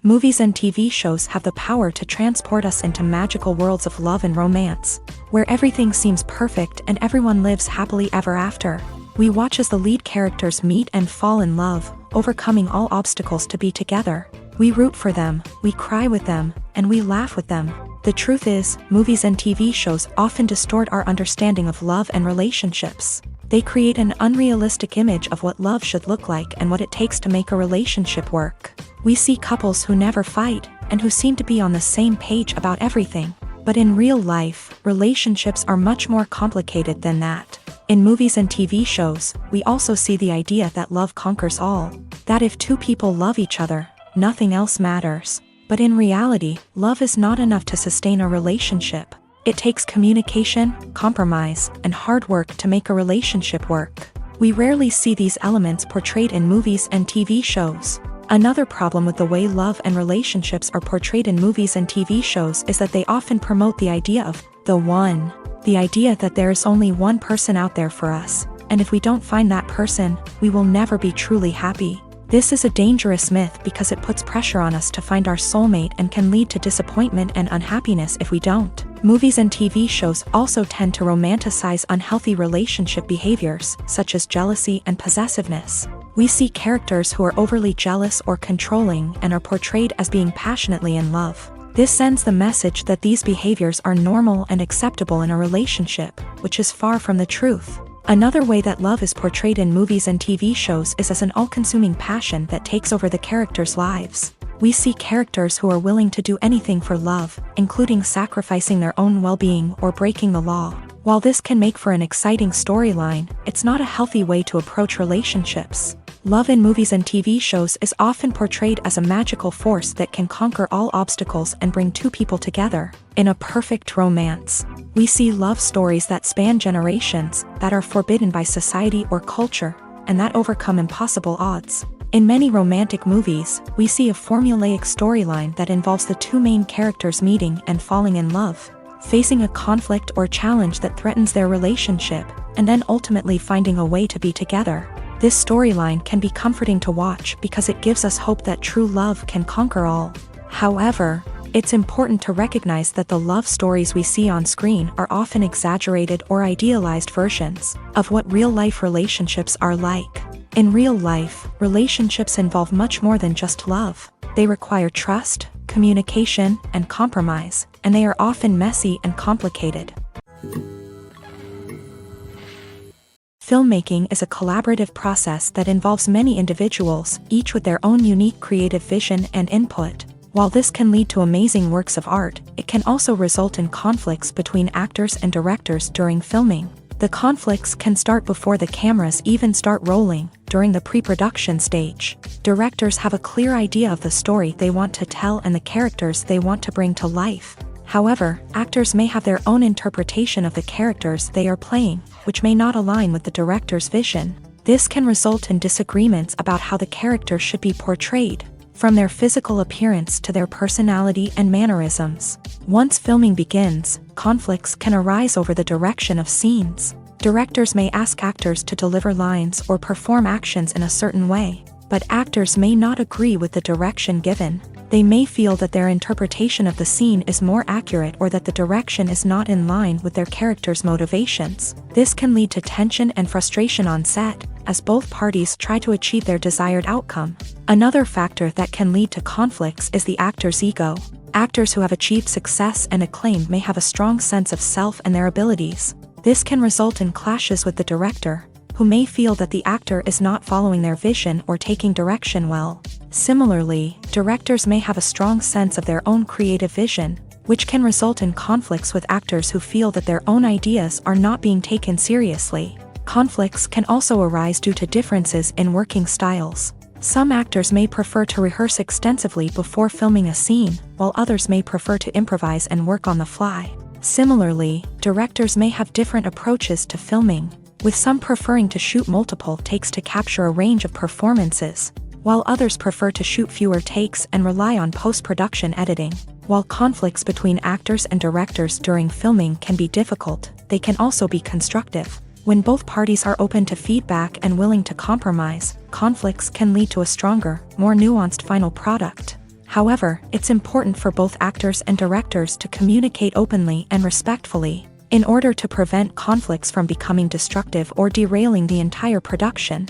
Movies and TV shows have the power to transport us into magical worlds of love and romance, where everything seems perfect and everyone lives happily ever after. We watch as the lead characters meet and fall in love, overcoming all obstacles to be together. We root for them, we cry with them, and we laugh with them. The truth is, movies and TV shows often distort our understanding of love and relationships. They create an unrealistic image of what love should look like and what it takes to make a relationship work. We see couples who never fight, and who seem to be on the same page about everything. But in real life, relationships are much more complicated than that. In movies and TV shows, we also see the idea that love conquers all. That if two people love each other, nothing else matters. But in reality, love is not enough to sustain a relationship. It takes communication, compromise, and hard work to make a relationship work. We rarely see these elements portrayed in movies and TV shows. Another problem with the way love and relationships are portrayed in movies and TV shows is that they often promote the idea of the one. The idea that there is only one person out there for us, and if we don't find that person, we will never be truly happy. This is a dangerous myth because it puts pressure on us to find our soulmate and can lead to disappointment and unhappiness if we don't. Movies and TV shows also tend to romanticize unhealthy relationship behaviors, such as jealousy and possessiveness. We see characters who are overly jealous or controlling and are portrayed as being passionately in love. This sends the message that these behaviors are normal and acceptable in a relationship, which is far from the truth. Another way that love is portrayed in movies and TV shows is as an all-consuming passion that takes over the characters' lives. We see characters who are willing to do anything for love, including sacrificing their own well-being or breaking the law. While this can make for an exciting storyline, it's not a healthy way to approach relationships. Love in movies and TV shows is often portrayed as a magical force that can conquer all obstacles and bring two people together. In a perfect romance, we see love stories that span generations, that are forbidden by society or culture, and that overcome impossible odds. In many romantic movies, we see a formulaic storyline that involves the two main characters meeting and falling in love, facing a conflict or challenge that threatens their relationship, and then ultimately finding a way to be together. This storyline can be comforting to watch because it gives us hope that true love can conquer all. However, it's important to recognize that the love stories we see on screen are often exaggerated or idealized versions of what real-life relationships are like. In real life, relationships involve much more than just love. They require trust, communication, and compromise, and they are often messy and complicated. Filmmaking is a collaborative process that involves many individuals, each with their own unique creative vision and input. While this can lead to amazing works of art, it can also result in conflicts between actors and directors during filming. The conflicts can start before the cameras even start rolling, during the pre-production stage. Directors have a clear idea of the story they want to tell and the characters they want to bring to life. However, actors may have their own interpretation of the characters they are playing, which may not align with the director's vision. This can result in disagreements about how the character should be portrayed, from their physical appearance to their personality and mannerisms. Once filming begins, conflicts can arise over the direction of scenes. Directors may ask actors to deliver lines or perform actions in a certain way, but actors may not agree with the direction given. They may feel that their interpretation of the scene is more accurate or that the direction is not in line with their character's motivations. This can lead to tension and frustration on set, as both parties try to achieve their desired outcome. Another factor that can lead to conflicts is the actor's ego. Actors who have achieved success and acclaim may have a strong sense of self and their abilities. This can result in clashes with the director, who may feel that the actor is not following their vision or taking direction well. Similarly, directors may have a strong sense of their own creative vision, which can result in conflicts with actors who feel that their own ideas are not being taken seriously. Conflicts can also arise due to differences in working styles. Some actors may prefer to rehearse extensively before filming a scene, while others may prefer to improvise and work on the fly. Similarly, directors may have different approaches to filming, with some preferring to shoot multiple takes to capture a range of performances, while others prefer to shoot fewer takes and rely on post-production editing. While conflicts between actors and directors during filming can be difficult, they can also be constructive. When both parties are open to feedback and willing to compromise, conflicts can lead to a stronger, more nuanced final product. However, it's important for both actors and directors to communicate openly and respectfully, in order to prevent conflicts from becoming destructive or derailing the entire production.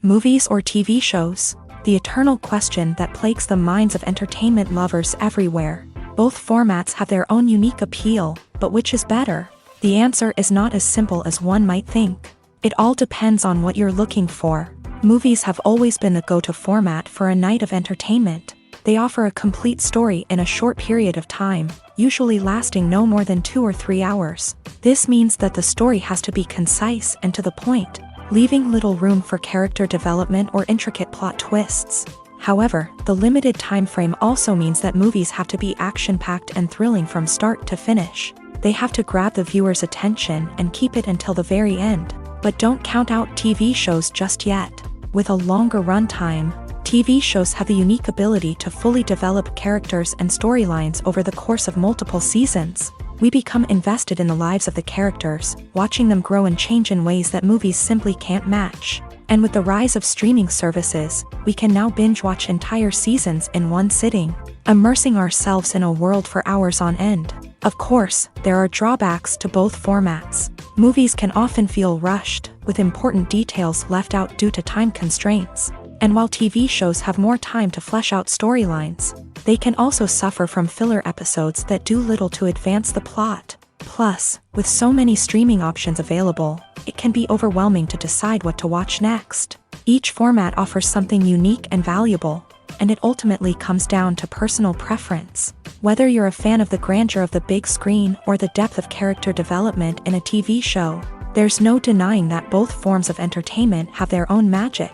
Movies or TV shows? The eternal question that plagues the minds of entertainment lovers everywhere. Both formats have their own unique appeal, but which is better? The answer is not as simple as one might think. It all depends on what you're looking for. Movies have always been the go-to format for a night of entertainment. They offer a complete story in a short period of time, usually lasting no more than 2 or 3 hours. This means that the story has to be concise and to the point, leaving little room for character development or intricate plot twists. However, the limited time frame also means that movies have to be action-packed and thrilling from start to finish. They have to grab the viewer's attention and keep it until the very end. But don't count out TV shows just yet. With a longer runtime, TV shows have the unique ability to fully develop characters and storylines over the course of multiple seasons. We become invested in the lives of the characters, watching them grow and change in ways that movies simply can't match. And with the rise of streaming services, we can now binge-watch entire seasons in one sitting, immersing ourselves in a world for hours on end. Of course, there are drawbacks to both formats. Movies can often feel rushed, with important details left out due to time constraints. And while TV shows have more time to flesh out storylines, they can also suffer from filler episodes that do little to advance the plot. Plus, with so many streaming options available, it can be overwhelming to decide what to watch next. Each format offers something unique and valuable, and it ultimately comes down to personal preference. Whether you're a fan of the grandeur of the big screen or the depth of character development in a TV show, there's no denying that both forms of entertainment have their own magic.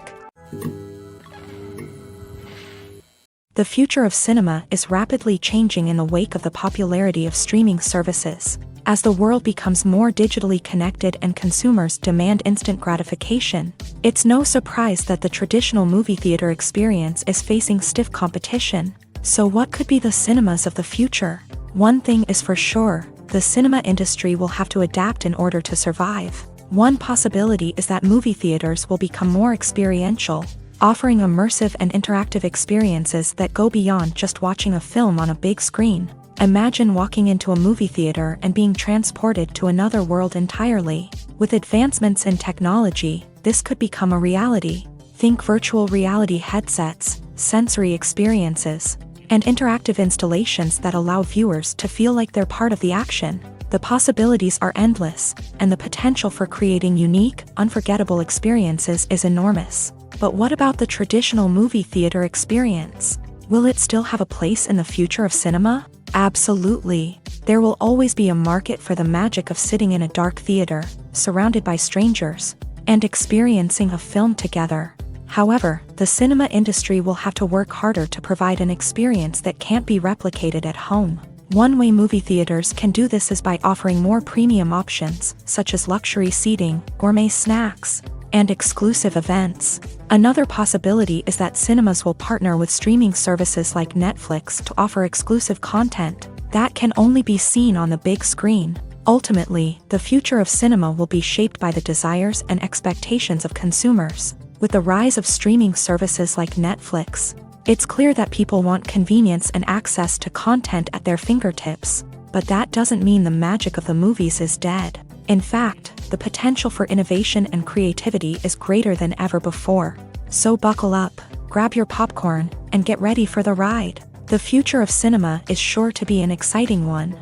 The future of cinema is rapidly changing in the wake of the popularity of streaming services. As the world becomes more digitally connected and consumers demand instant gratification, it's no surprise that the traditional movie theater experience is facing stiff competition. So what could be the cinemas of the future? One thing is for sure, the cinema industry will have to adapt in order to survive. One possibility is that movie theaters will become more experiential, offering immersive and interactive experiences that go beyond just watching a film on a big screen. Imagine walking into a movie theater and being transported to another world entirely. With advancements in technology, this could become a reality. Think virtual reality headsets, sensory experiences, and interactive installations that allow viewers to feel like they're part of the action. The possibilities are endless, and the potential for creating unique, unforgettable experiences is enormous. But what about the traditional movie theater experience? Will it still have a place in the future of cinema? Absolutely. There will always be a market for the magic of sitting in a dark theater, surrounded by strangers, and experiencing a film together. However, the cinema industry will have to work harder to provide an experience that can't be replicated at home. One way movie theaters can do this is by offering more premium options, such as luxury seating, gourmet snacks, and exclusive events. Another possibility is that cinemas will partner with streaming services like Netflix to offer exclusive content that can only be seen on the big screen. Ultimately, the future of cinema will be shaped by the desires and expectations of consumers. With the rise of streaming services like Netflix, it's clear that people want convenience and access to content at their fingertips. But that doesn't mean the magic of the movies is dead. In fact, the potential for innovation and creativity is greater than ever before. So buckle up, grab your popcorn, and get ready for the ride. The future of cinema is sure to be an exciting one.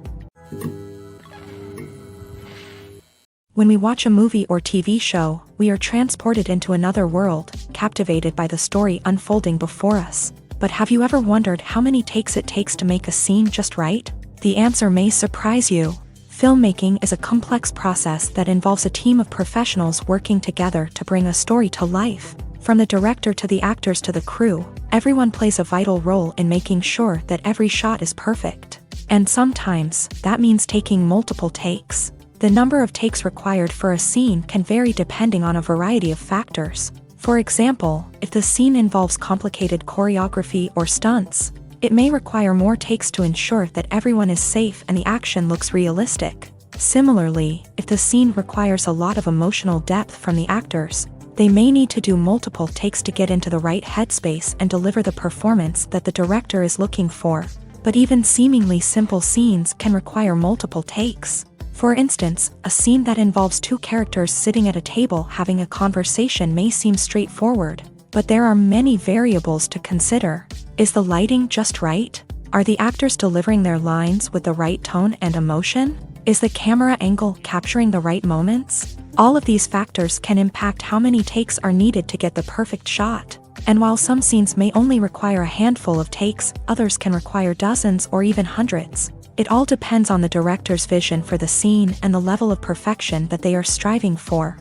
When we watch a movie or TV show, we are transported into another world, captivated by the story unfolding before us. But have you ever wondered how many takes it takes to make a scene just right? The answer may surprise you. Filmmaking is a complex process that involves a team of professionals working together to bring a story to life. From the director to the actors to the crew, everyone plays a vital role in making sure that every shot is perfect. And sometimes, that means taking multiple takes. The number of takes required for a scene can vary depending on a variety of factors. For example, if the scene involves complicated choreography or stunts, it may require more takes to ensure that everyone is safe and the action looks realistic. Similarly, if the scene requires a lot of emotional depth from the actors, They may need to do multiple takes to get into the right headspace and deliver the performance that the director is looking for. But even seemingly simple scenes can require multiple takes. For instance, a scene that involves two characters sitting at a table having a conversation may seem straightforward, but there are many variables to consider. Is the lighting just right? Are the actors delivering their lines with the right tone and emotion? Is the camera angle capturing the right moments? All of these factors can impact how many takes are needed to get the perfect shot. And while some scenes may only require a handful of takes, others can require dozens or even hundreds. It all depends on the director's vision for the scene and the level of perfection that they are striving for.